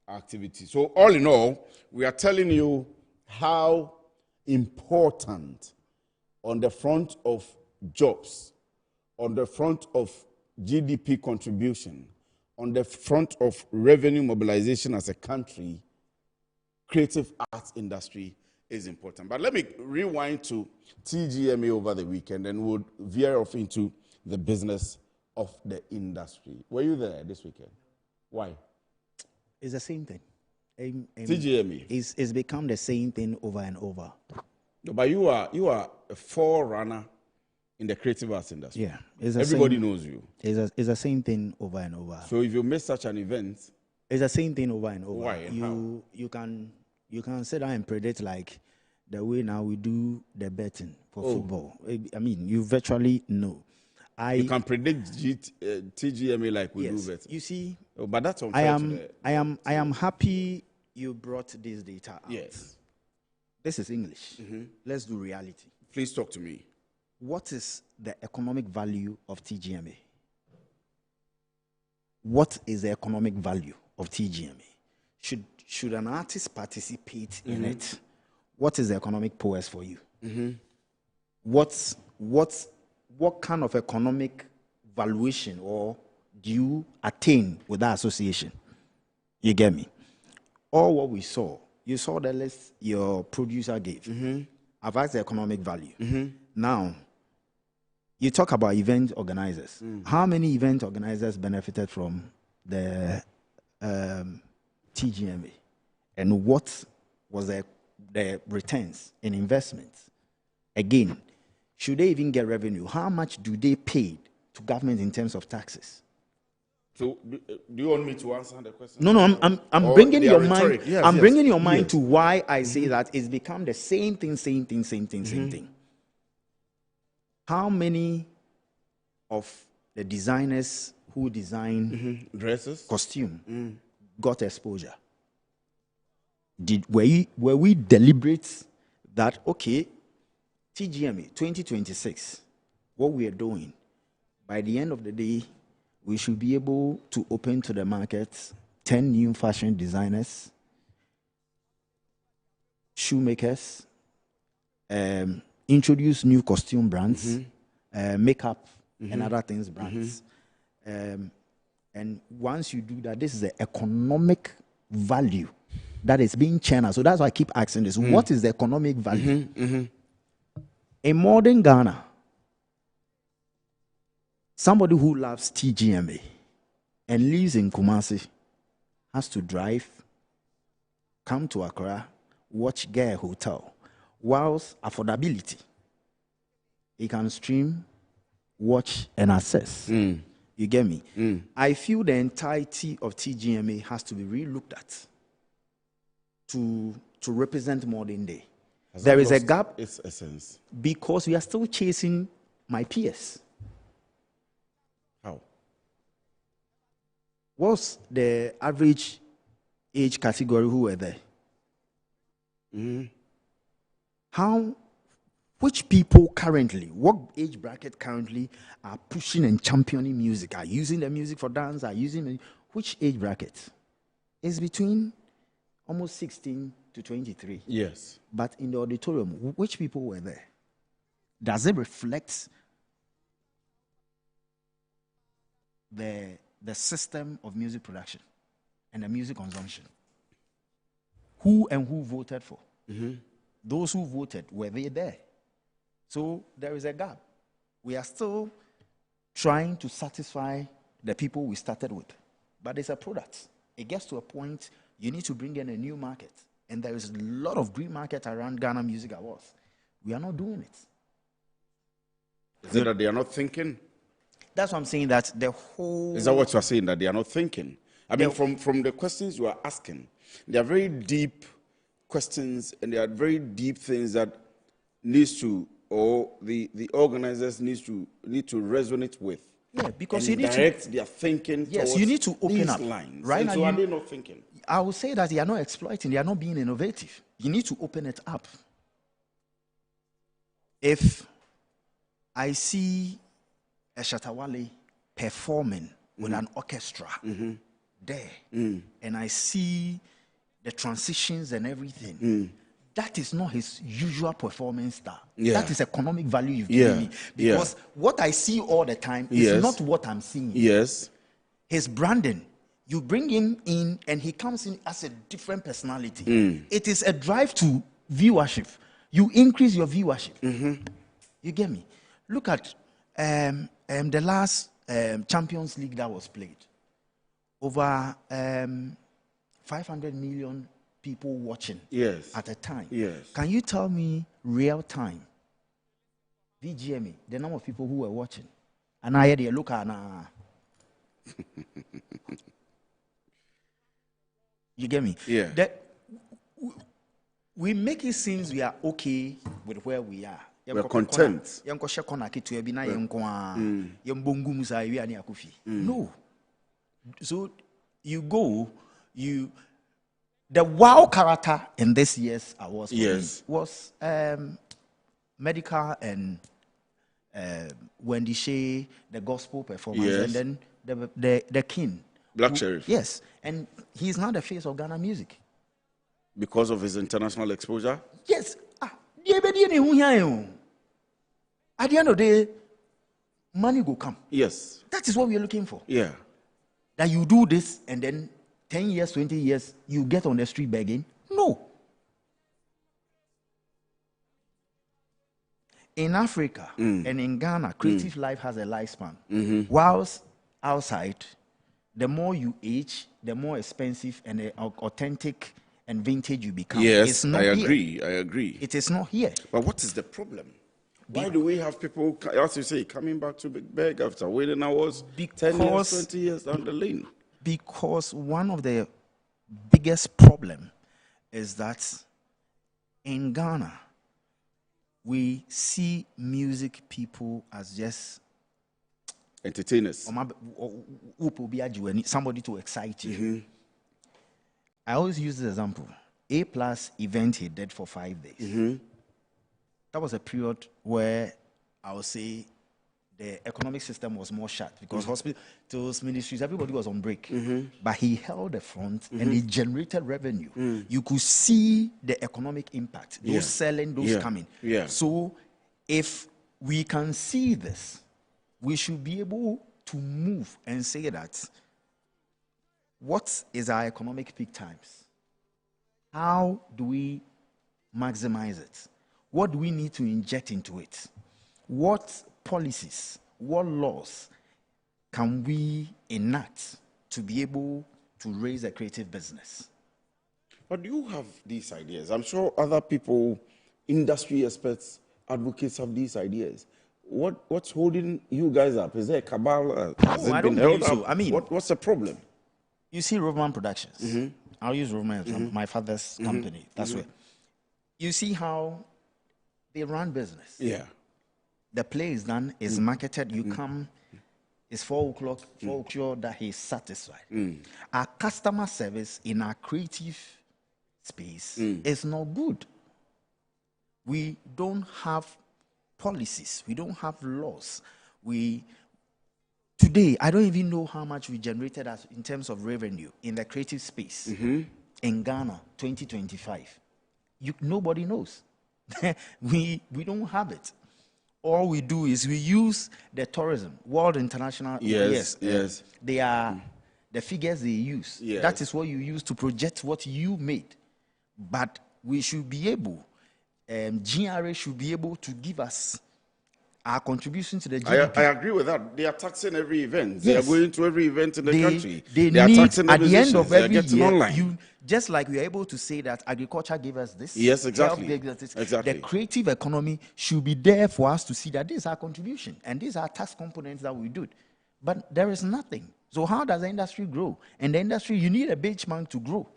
activity. So all in all, we are telling you how important on the front of jobs, on the front of GDP contribution, on the front of revenue mobilization as a country, creative arts industry is important. But let me rewind to TGMA over the weekend, and we'll veer off into the business of the industry. Were you there this weekend? Why? It's the same thing. TGMA. It's become the same thing over and over. No, but you are a forerunner in the creative arts industry. Yeah. Everybody knows you. It's the same thing over and over. So if you miss such an event... It's the same thing over and over. Why and how? You can sit down and predict like the way now we do the betting for football. I mean, you virtually know. You can predict TGMA like we do betting. You see... but that's unfair I am happy you brought this data out. Yes. This is English. Let's do reality. Please talk to me. What is the economic value of TGMA? What is the economic value of TGMA? Should an artist participate in it? What is the economic prowess for you? What kind of economic valuation or do you attain with that association? You get me? Or what we saw, you saw the list your producer gave. I've asked the economic value. Now, you talk about event organizers. How many event organizers benefited from the TGMA? And what was the returns in investments? Again, should they even get revenue? How much do they pay to government in terms of taxes? So, do you want me to answer the question? No, I'm bringing your mind. I'm bringing your mind to why I say that it's become the same thing. How many of the designers who design dresses, costume, got exposure? Were we deliberate that okay, TGMA 2026, what we are doing, by the end of the day, we should be able to open to the market 10 new fashion designers, shoemakers, introduce new costume brands, makeup and other things brands. And once you do that, this is the economic value that is being churned. So that's why I keep asking this. What is the economic value? In modern Ghana, somebody who loves TGMA and lives in Kumasi has to drive, come to Accra, watch, get a hotel. Whilst affordability, he can stream, watch, and access. You get me? I feel the entirety of TGMA has to be re-looked at to represent modern day. There is a gap its essence because we are still chasing my peers. How? What's the average age category who were there? Which people currently, what age bracket currently are pushing and championing music, are using the music for dance, are using which age bracket? It's between almost 16 to 23. Yes. But in the auditorium, which people were there? Does it reflect the system of music production and the music consumption? Who voted for? Those who voted, were they there? So there is a gap. We are still trying to satisfy the people we started with. But it's a product. It gets to a point you need to bring in a new market. And there is a lot of green market around Ghana Music Awards. We are not doing it. Is it that they are not thinking? That's what I'm saying, that the whole... Is that what you are saying, that they are not thinking? I mean, from the questions you are asking, they are very deep questions and they are very deep things that needs to or the organizers need to resonate with. Yeah, because and you need direct their thinking. Yes, towards you need to open these up. lines. Right And now, so are they not thinking? I would say that they are not exploiting. They are not being innovative. You need to open it up. If I see a Shatawale performing with an orchestra there, and I see the transitions and everything, that is not his usual performance style. Yeah. That is economic value you've given me. Because what I see all the time is not what I'm seeing. Yes. His branding, you bring him in and he comes in as a different personality. It is a drive to viewership. You increase your viewership. You get me? Look at the last Champions League that was played. Over 500 million people watching at a time. Yes. Can you tell me real time? VGMA, the number of people who were watching. And I had a look at you get me? Yeah. We make it seem we are okay with where we are. We're content. No. So you go, the wow character in this year's awards was medical and Wendy Shea, the gospel performance, and then the king. Black Sheriff. Yes, and he's now the face of Ghana music. Because of his international exposure? Yes. At the end of the day, money will come. Yes. That is what we are looking for. Yeah. That you do this and then 10 years, 20 years, you get on the street begging. No. In Africa and in Ghana, creative life has a lifespan. Whilst outside, the more you age, the more expensive and authentic and vintage you become. Yes, it's not I here. agree. I agree. It is not here. But what is the problem? Why do we have people, as you say, coming back to beg after waiting hours 10 years, 20 years down the lane? Because one of the biggest problem is that in Ghana, we see music people as just entertainers. Somebody to excite you. I always use this example. A+ event he did for 5 days. That was a period where I would say the economic system was more shut because hospitals, ministries, everybody was on break. But he held the front and he generated revenue. You could see the economic impact. Those selling, those coming. So if we can see this, we should be able to move and say that what is our economic peak times? How do we maximize it? What do we need to inject into it? What policies, what laws can we enact to be able to raise a creative business? But do you have these ideas? I'm sure other people, industry experts, advocates have these ideas. What's holding you guys up? Is there a cabal? Has it been held up? I mean, what's the problem? You see Roman Productions. I'll use Roman as my father's company. That's where. You see how they run business. Yeah. The play is done, is marketed, you come, it's 4 o'clock, sure that he's satisfied. Our customer service in our creative space is not good. We don't have policies, we don't have laws. Today, I don't even know how much we generated as in terms of revenue in the creative space in Ghana 2025. Nobody knows. we don't have it. All we do is we use the tourism, World International. Yes. They are the figures they use. Yes. That is what you use to project what you made. But we should be able, GRA should be able to give us our contribution to the GDP. I agree with that. They are taxing every event. Yes. They are going to every event in the country. They are need, taxing at the end of every year, online. Just like we are able to say that agriculture gave us this. Yes, exactly. Gave us this. Exactly. The creative economy should be there for us to see that this is our contribution and these are tax components that we do. But there is nothing. So how does the industry grow? And the industry, you need a benchmark to grow.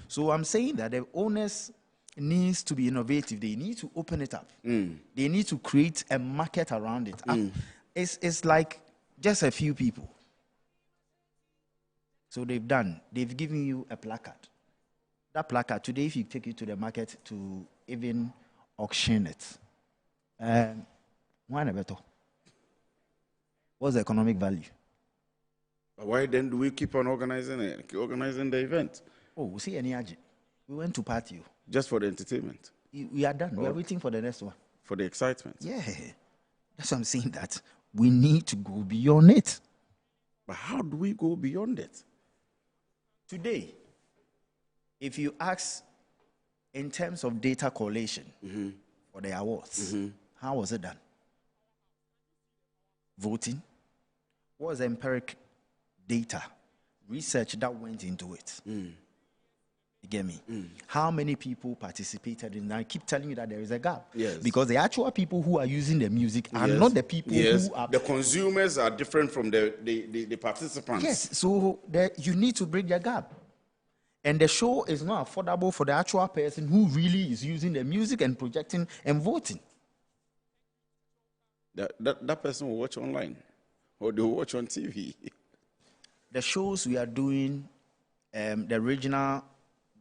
So I'm saying that the onus needs to be innovative. They need to open it up. They need to create a market around it. It's like just a few people. So they've given you a placard. That placard, today, if you take it to the market to even auction it, why never? What's the economic value? Why then do we keep on organizing the event? Oh, we see any agent. We went to party. Just for the entertainment? We are done. We are waiting for the next one. For the excitement? Yeah. That's what I'm saying, that we need to go beyond it. But how do we go beyond it? Today, if you ask in terms of data collation for the awards, how was it done? Voting? What was the empiric data, research that went into it? You get me? How many people participated in? I keep telling you that there is a gap. Yes. Because the actual people who are using the music are not the people who are. The consumers are different from the participants. Yes. So you need to bridge the gap. And the show is not affordable for the actual person who really is using the music and projecting and voting. That person will watch online or they will watch on TV. The shows we are doing, the regional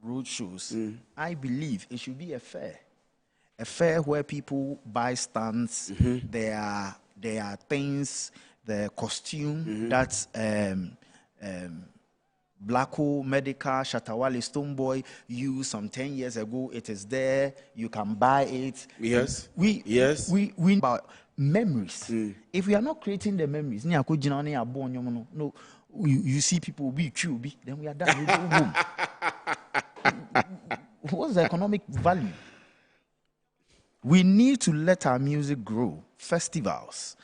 road shows, I believe it should be a fair where people buy stands. There are things, the costume that's Black Hole, Medical, Shatawale, Stoneboy used some 10 years ago. It is there. You can buy it. Yes. We about memories. If we are not creating the memories, no, you see people will be QB, then we are done. We go home. What's the economic value? We need to let our music grow. Festivals.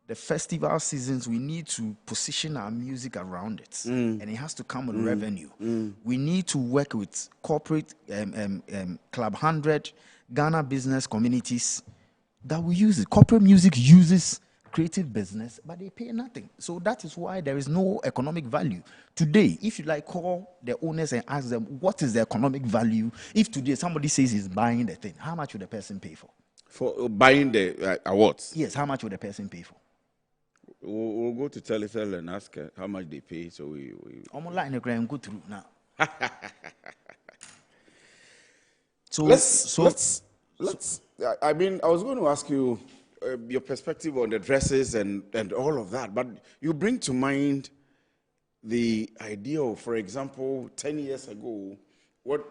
The festival seasons, we need to position our music around it. And it has to come with revenue. We need to work with corporate Club 100, Ghana business communities that we use it. Corporate music uses creative business, but they pay nothing. So that is why there is no economic value. Today, if you call the owners and ask them, what is the economic value? If today somebody says he's buying the thing, how much would the person pay for? For buying the awards? Yes, how much would the person pay for? We'll go to Telefel and ask how much they pay. So we I'm online and go through now. Let's. I mean, I was going to ask you your perspective on the dresses and all of that, but you bring to mind the idea of, for example, 10 years ago, what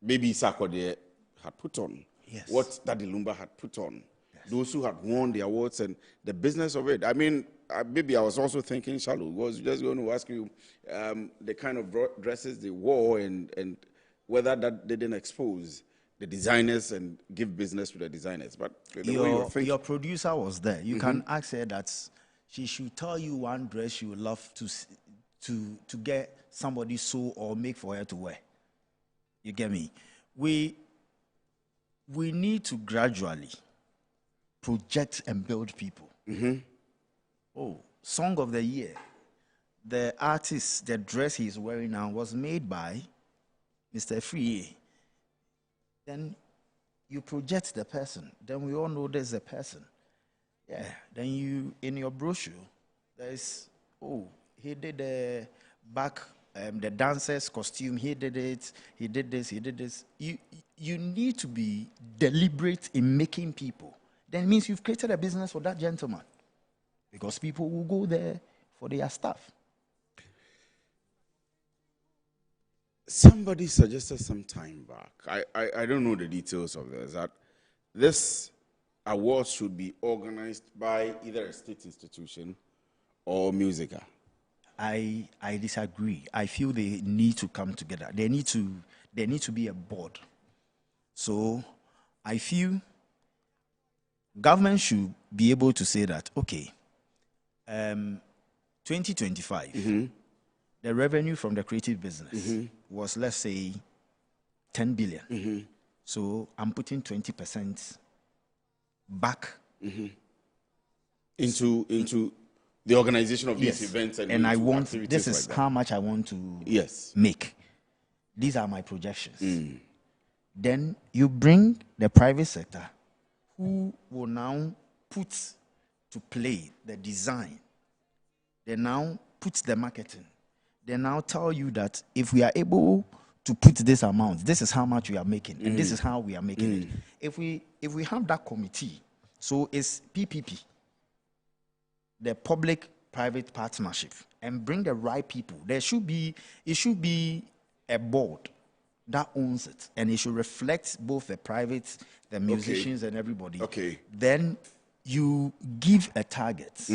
Baby Sarkodie had put on, what Daddy Lumba had put on. Those who had won the awards and the business of it. I mean, maybe I was also thinking shallow. I was just going to ask you the kind of dresses they wore and whether that didn't expose the designers and give business to the designers. But your producer was there. You can ask her that she should tell you one dress she would love to get somebody sew or make for her to wear. You get me? We need to gradually project and build people. Oh, Song of the Year. The artist, the dress he's wearing now was made by Mr. Free. Then you project the person. Then we all know there's a person. Yeah. Then you, in your brochure, there's, he did the back, the dancer's costume. He did it. He did this. He did this. You need to be deliberate in making people. Then it means you've created a business for that gentleman. Because people will go there for their stuff. Somebody suggested some time back, I don't know the details of this, that this award should be organized by either a state institution or Musica. I disagree. I feel they need to come together. There need to be a board. So I feel government should be able to say that, okay, 2025, the revenue from the creative business was, let's say, 10 billion. So I'm putting 20% back into the organization of these events and I want this is like how much I want to make. These are my projections. Then you bring the private sector who will now put to play the design. They now put the marketing. They now tell you that if we are able to put this amount, this is how much we are making, and this is how we are making it. If we have that committee, so it's PPP, the public-private partnership, and bring the right people. It should be a board that owns it, and it should reflect both the private, the musicians, and everybody. Okay. Then you give a target.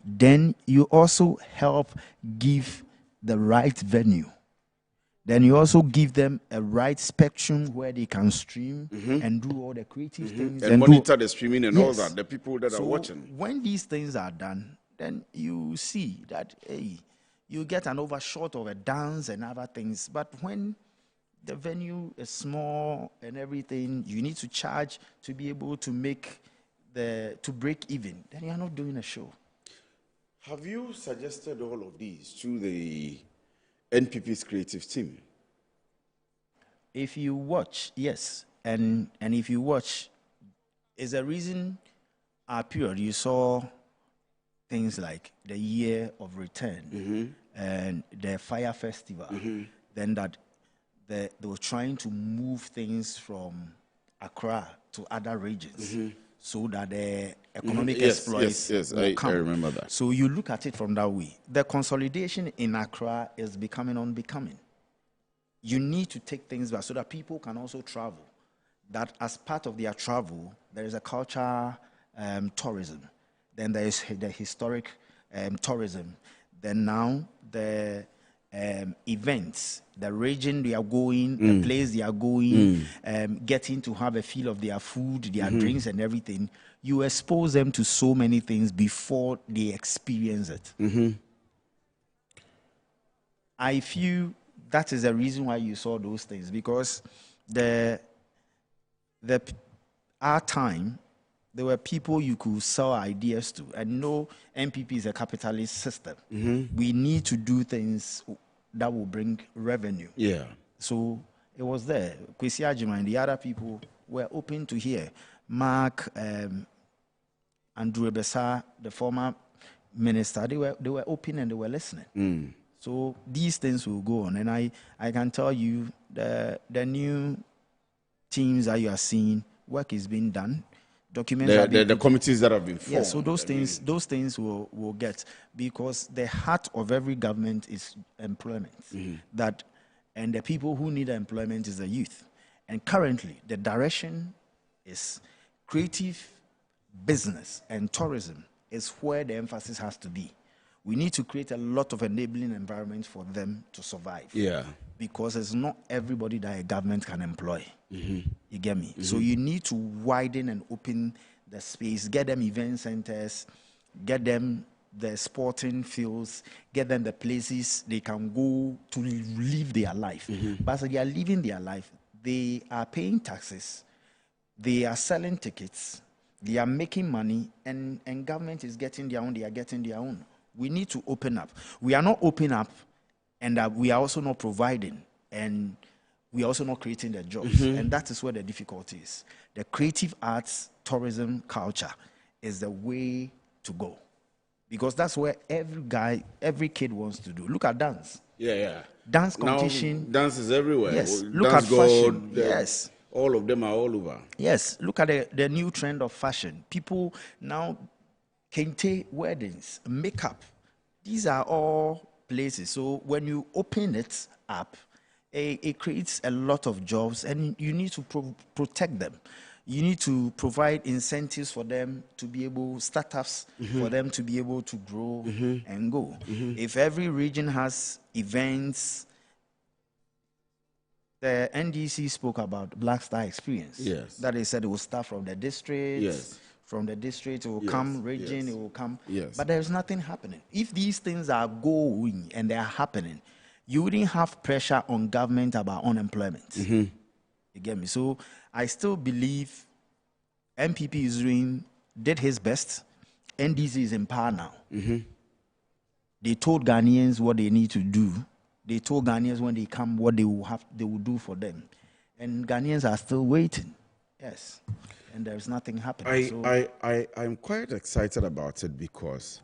Then you also help give the right venue. Then you also give them a right spectrum where they can stream and do all the creative things. And monitor the streaming and all that, the people that so are watching. When these things are done, then you see that, hey, you get an overshot of a dance and other things. But when the venue is small and everything, you need to charge to be able to to break even, then you're not doing a show. Have you suggested all of these to the NPP's creative team? If you watch, yes. And if you watch, is a reason our period you saw things like the Year of Return and the Fire Festival. Then that they were trying to move things from Accra to other regions so that the economic exploits will come. I remember that. So you look at it from that way. The consolidation in Accra is becoming unbecoming. You need to take things back so that people can also travel. That as part of their travel, there is a culture tourism. Then there is the historic tourism. Then now the events, the region they are going, the place they are going, getting to have a feel of their food, their drinks and everything. You expose them to so many things before they experience it. I feel that is the reason why you saw those things, because our time, there were people you could sell ideas to. And no, NPP is a capitalist system. We need to do things that will bring revenue. Yeah. So it was there. Kwesi Ajima and the other people were open to hear. Mark, Andrew Bessa, the former minister, they were open and they were listening. So these things will go on. And I can tell you the new teams that you are seeing, work is being done. The committees that have been formed. Yeah, so those things will get, because the heart of every government is employment. And the people who need employment is the youth. And currently, the direction is creative business and tourism is where the emphasis has to be. We need to create a lot of enabling environments for them to survive. Yeah. Because it's not everybody that a government can employ. You get me? So you need to widen and open the space, get them event centers, get them the sporting fields, get them the places they can go to live their life. But as they are living their life, they are paying taxes, they are selling tickets, they are making money, and government is getting their own, they are getting their own. We need to open up. We are not open up, and we are also not providing, and we are also not creating the jobs. And that is where the difficulty is. The creative arts, tourism, culture is the way to go. Because that's where every kid wants to do. Look at dance. Yeah. Dance competition. Now, dance is everywhere. Yes. Dance Look at fashion. Yes. All of them are all over. Yes. Look at the new trend of fashion. People now, kente weddings, makeup. These are all places. So when you open it up, it creates a lot of jobs, and you need to protect them. You need to provide incentives for them to be able, startups for them to be able to grow and go. If every region has events, the NDC spoke about Black Star Experience. Yes. That they said it will start from the district. Yes. From the district, it will come, region, it will come. Yes. But there's nothing happening. If these things are going and they are happening, you wouldn't have pressure on government about unemployment. You get me? So I still believe MPP did his best. NDC is in power now. They told Ghanaians what they need to do. They told Ghanaians when they come what they will do for them. And Ghanaians are still waiting. Yes. And there's nothing happening. I'm quite excited about it because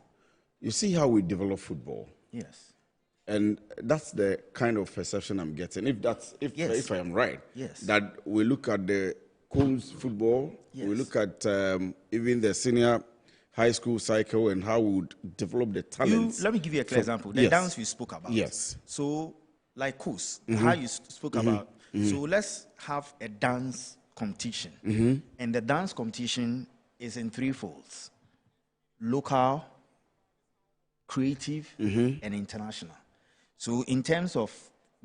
you see how we develop football. Yes. And that's the kind of perception I'm getting. If I am right, yes, that we look at the Coons football, yes, we look at even the senior high school cycle and how we would develop the talents. Let me give you a clear example. The dance you spoke about. Yes. So, like Coos, how you spoke about. So let's have a dance competition. And the dance competition is in three folds: local, creative, and international. So in terms of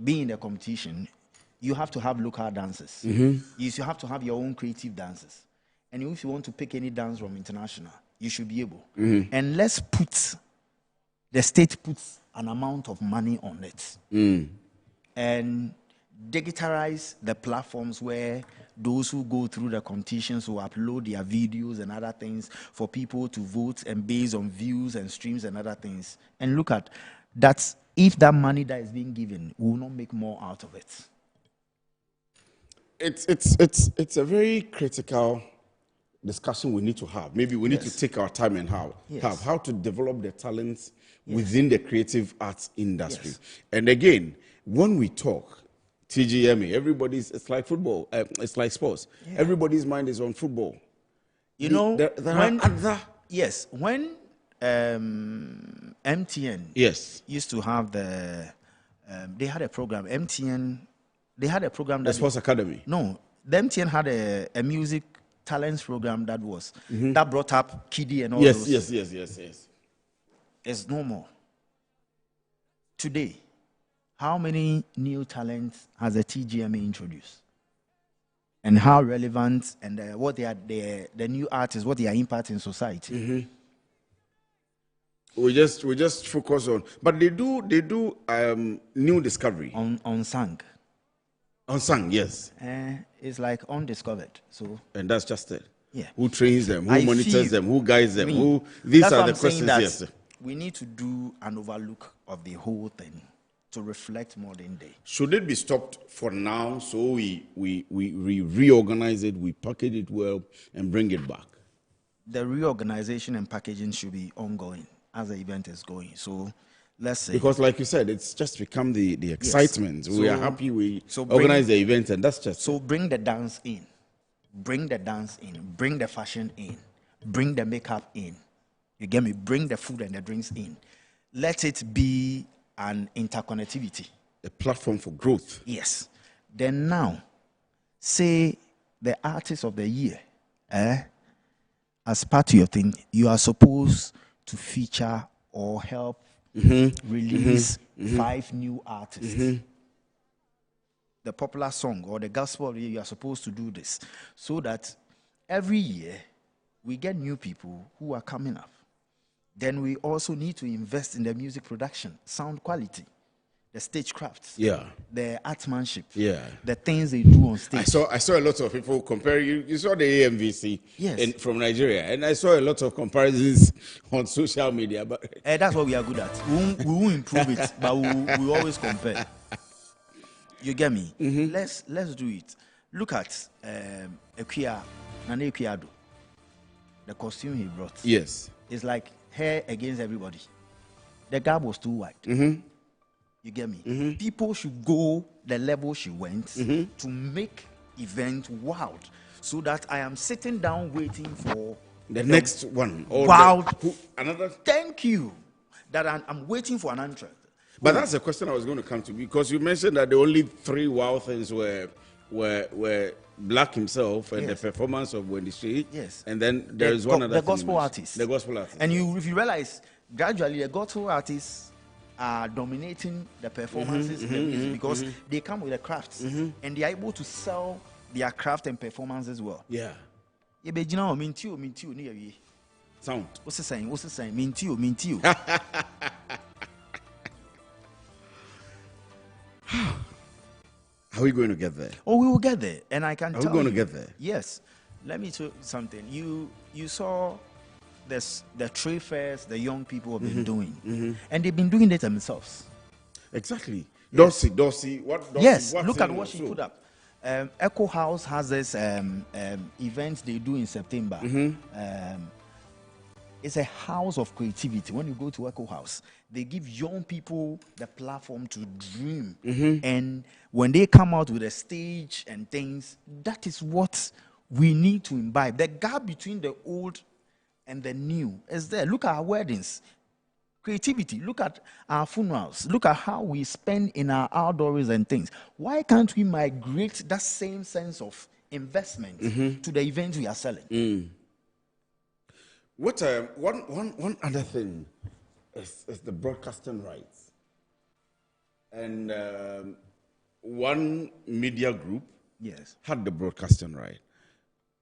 being in a competition, you have to have local dances. You have to have your own creative dances. And if you want to pick any dance from international, you should be able. And the state puts an amount of money on it. And digitalize the platforms where those who go through the competitions will upload their videos and other things for people to vote and based on views and streams and other things. And look at that. If that money that is being given, we will not make more out of it. It's a very critical discussion we need to have. Maybe we need to take our time and have how to develop the talents within the creative arts industry. And again, when we talk TGMA, it's like football, it's like sports. Everybody's mind is on football. You know, when MTN used to have they had a program. They had a program the Sports Academy. No, the MTN had a music talents program that was that brought up Kiddy and all those. Yes. It's no more. Today, how many new talents has the TGMA introduced? And how relevant and what they are the new artists, what they are impacting society. We just focus on, but they do new discovery on Sang. On Sang, yes. It's like undiscovered. So and that's just it. Yeah. Who trains them? Who monitors them? Who guides them? These are the questions. Yes. We need to do an overlook of the whole thing to reflect modern day. Should it be stopped for now so we reorganize it, we package it well, and bring it back? The reorganization and packaging should be ongoing as the event is going. So let's say, because like you said, it's just become the excitement. Yes. We are happy we organize the event, and that's just so. Bring the dance in, bring the fashion in, bring the makeup in. You get me? Bring the food and the drinks in. Let it be an interconnectivity, a platform for growth. Yes. Then now, say the artist of the year, as part of your thing, you are supposed to feature or help release 5 new artists. The popular song or the gospel, you are supposed to do this so that every year we get new people who are coming up. Then we also need to invest in the music production, sound quality, the stage crafts, the artmanship, the things they do on stage. I saw a lot of people compare. You saw the AMVC from Nigeria, and I saw a lot of comparisons on social media. But that's what we are good at. We won't improve it, but we always compare. You get me? Let's do it. Look at Nane Equiado, the costume he brought. Yes, it's like hair against everybody. The garb was too wide. You get me? People should go the level she went to make event wild, so that I am sitting down waiting for the next one. Wild. Another. Thank you. That I'm waiting for an entrance. But that's the question I was going to come to, because you mentioned that the only 3 wild things were Black himself and the performance of Wendy Street. Yes. And then there is one other the gospel artist. The gospel artist. And if you realize, gradually the gospel artists are dominating the performances in the music because they come with the crafts and they are able to sell their craft and performance as well. Yeah. Sound. What's the saying? Mintio. Are we going to get there? Oh, we will get there, and I can tell you. Are we going to get there? Yes. Let me tell you something. You saw this, the trade fairs the young people have been doing, and they've been doing it themselves. Exactly. Yes. Dorsey. What? Dorsey, yes. Look at what she put up. Echo House has this event they do in September. It's a house of creativity. When you go to Echo House, they give young people the platform to dream. And when they come out with a stage and things, that is what we need to imbibe. The gap between the old and the new is there. Look at our weddings. Creativity. Look at our funerals. Look at how we spend in our outdoors and things. Why can't we migrate that same sense of investment to the events we are selling? What one other thing is the broadcasting rights, and one media group had the broadcasting right.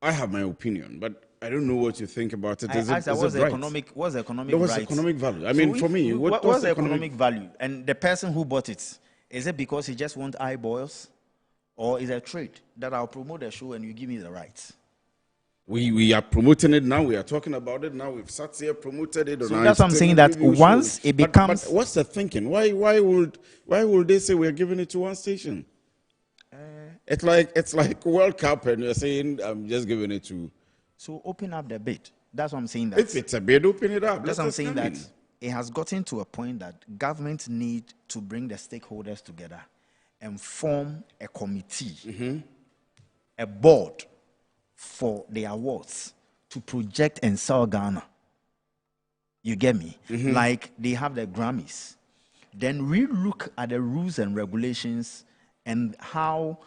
I have my opinion, but I don't know what you think about it. What's the economic right? Economic value. I mean, for me, what's the economic value? And the person who bought it, is it because he just wants eyeballs, or is it a trade that I'll promote the show and you give me the rights? We are promoting it now. We are talking about it now. We've sat here, promoted it. So that's what I'm saying. That once it becomes, but what's the thinking? Why would they say we are giving it to one station? It's like World Cup, and you're saying I'm just giving it to. So open up the bid. That's what I'm saying. That if it's a bid, open it up. That's what I'm saying. That it has gotten to a point that governments need to bring the stakeholders together and form a committee, a board for the awards to project and sell Ghana. You get me? Like they have the Grammys. Then we look at the rules and regulations and how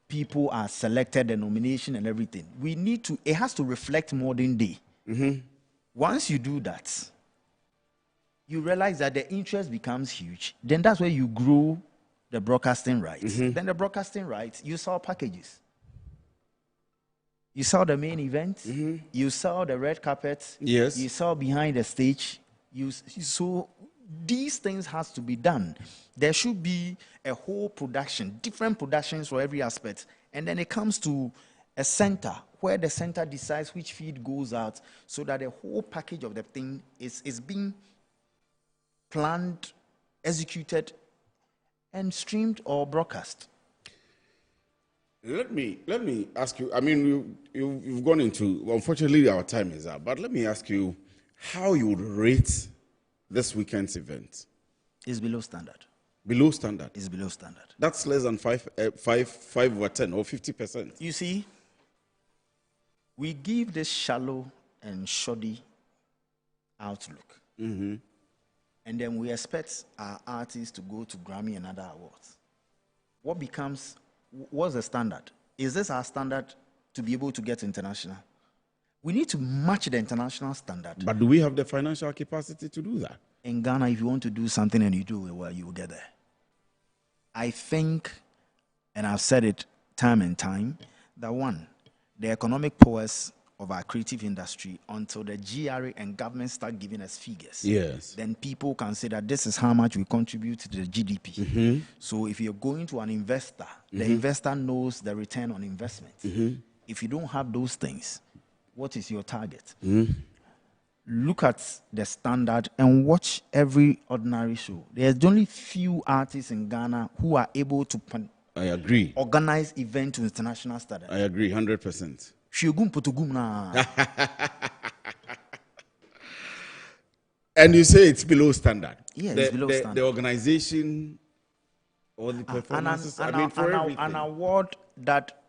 people are selected, the nomination and everything. We need to, it has to reflect modern day. Once you do that, you realize that the interest becomes huge. Then that's where you grow the broadcasting rights. Then the broadcasting rights, you sell packages. You saw the main event. You saw the red carpet. Yes. You saw behind the stage. So these things has to be done. There should be a whole production, different productions for every aspect. And then it comes to a center where the center decides which feed goes out so that the whole package of the thing is being planned, executed, and streamed or broadcast. Let me ask you. I mean, you've gone into. Unfortunately, our time is up. But let me ask you, how you would rate this weekend's event? It's below standard. Below standard. It's below standard. That's less than 5 over 10 or 50%. You see, we give this shallow and shoddy outlook, and then we expect our artists to go to Grammy and other awards. What's the standard? Is this our standard to be able to get international? We need to match the international standard. But do we have the financial capacity to do that? In Ghana, if you want to do something and you do it well, you will get there. I think, and I've said it time and time, that one, the economic powers of our creative industry, until the GRA and government start giving us figures, then people can say that this is how much we contribute to the GDP. So if you're going to an investor, the investor knows the return on investment. If you don't have those things, what is your target? Look at the standard and watch every ordinary show. There's only few artists in Ghana who are able to organize event to international standard. I agree, 100%. And you say it's below standard. Yeah, it's below standard. The organization or the performances, an award that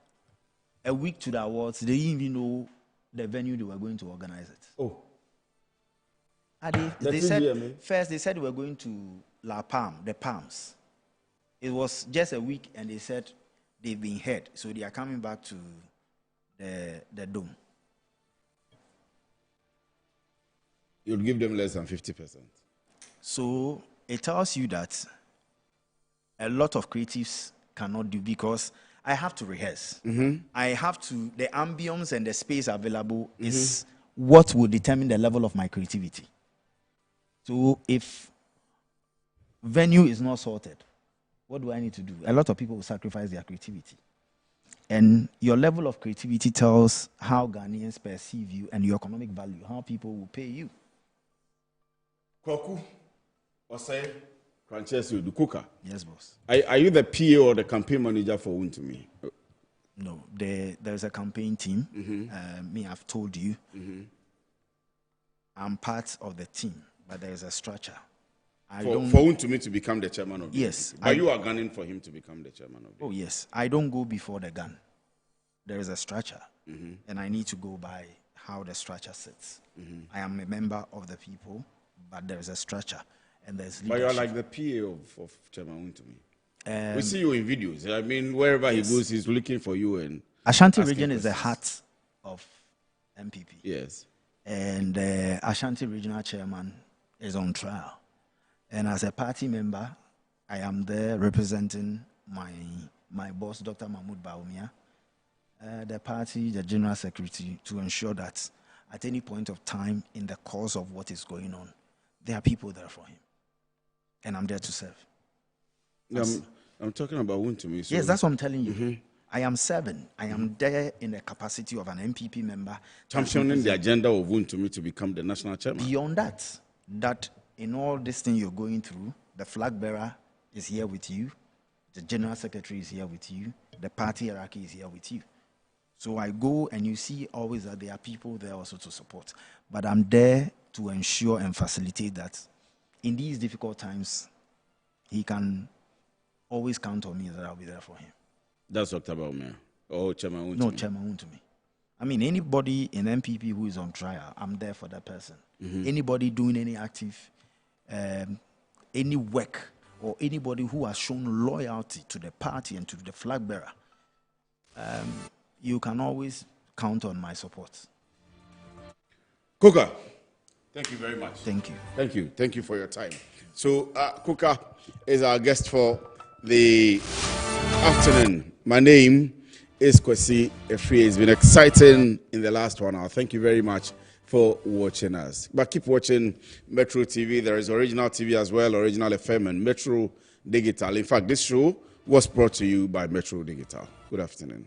a week to the awards, they didn't even know the venue they were going to organize it. Oh. They said, first they said we were going to La Palm, the Palms. It was just a week and they said they've been hurt, so they are coming back to the dome. You'll give them less than 50%. So it tells you that a lot of creatives cannot do, because I have to rehearse. I have to, the ambience and the space available is what will determine the level of my creativity. So if venue is not sorted, what do I need to do? A lot of people will sacrifice their creativity. And your level of creativity tells how Ghanaians perceive you and your economic value, how people will pay you. Kwaku, Osei, Francesco, the cooker. Yes, boss. Are you the PA or the campaign manager for Untumi? No, there's a campaign team. Me, I've told you. I'm part of the team, but there's a structure. For Wontumi to become the chairman of the yes, NPP. But you are gunning for him to become the chairman of the Oh, yes. I don't go before the gun. There is a structure, and I need to go by how the structure sits. I am a member of the people, but there is a structure, and there's leadership. But you're like the PA of Chairman Wontumi. We see you in videos. I mean, wherever he goes, he's looking for you. And Ashanti region is the heart of MPP. Yes. And the Ashanti regional chairman is on trial. And as a party member, I am there representing my boss, Dr. Mahmoud Baumia, the party, the general secretary, to ensure that at any point of time in the course of what is going on, there are people there for him. And I'm there to serve. I'm talking about Wontumi. So yes, that's what I'm telling you. I am serving. I am there in the capacity of an MPP member. Championing the agenda of Wontumi to become the national chairman. Beyond that in all this thing you're going through, the flag bearer is here with you, the general secretary is here with you, the party hierarchy is here with you. So I go and you see always that there are people there also to support. But I'm there to ensure and facilitate that in these difficult times, he can always count on me that I'll be there for him. That's Dr. Baumia or Chairman Wontumi? No, Chairman Wontumi. I mean, anybody in MPP who is on trial, I'm there for that person. Anybody doing any active, any work, or anybody who has shown loyalty to the party and to the flag bearer, you can always count on my support. Kuka, thank you very much. Thank you. Thank you. Thank you for your time. So, Kuka is our guest for the afternoon. My name is Kwesi Efri. It's been exciting in the last 1 hour. Thank you very much for watching us. But keep watching Metro TV. There is original TV as well, original FM and Metro Digital. In fact, this show was brought to you by Metro Digital. Good afternoon.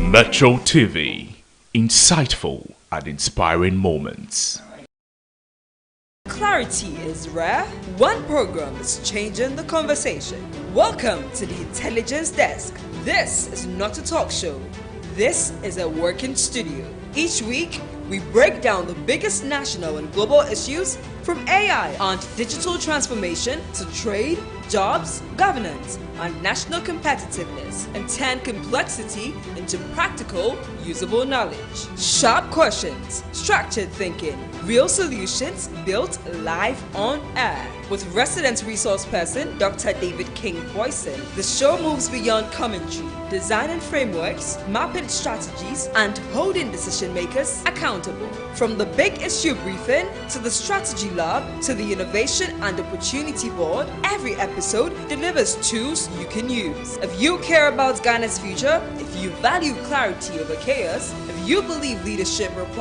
Metro TV, insightful and inspiring moments. Clarity is rare. One program is changing the conversation. Welcome to the Intelligence Desk. This is not a talk show. This is a working studio. Each week, we break down the biggest national and global issues from AI and digital transformation to trade, jobs, governance, and national competitiveness, and turn complexity into practical, usable knowledge. Sharp questions, structured thinking, real solutions built live on air. With resident resource person Dr. David King Boyson, the show moves beyond commentary, designing frameworks, mapping strategies, and holding decision makers accountable. From the big issue briefing to the strategy lab to the innovation and opportunity board, every episode delivers tools you can use. If you care about Ghana's future, if you value clarity over chaos, if you believe leadership requires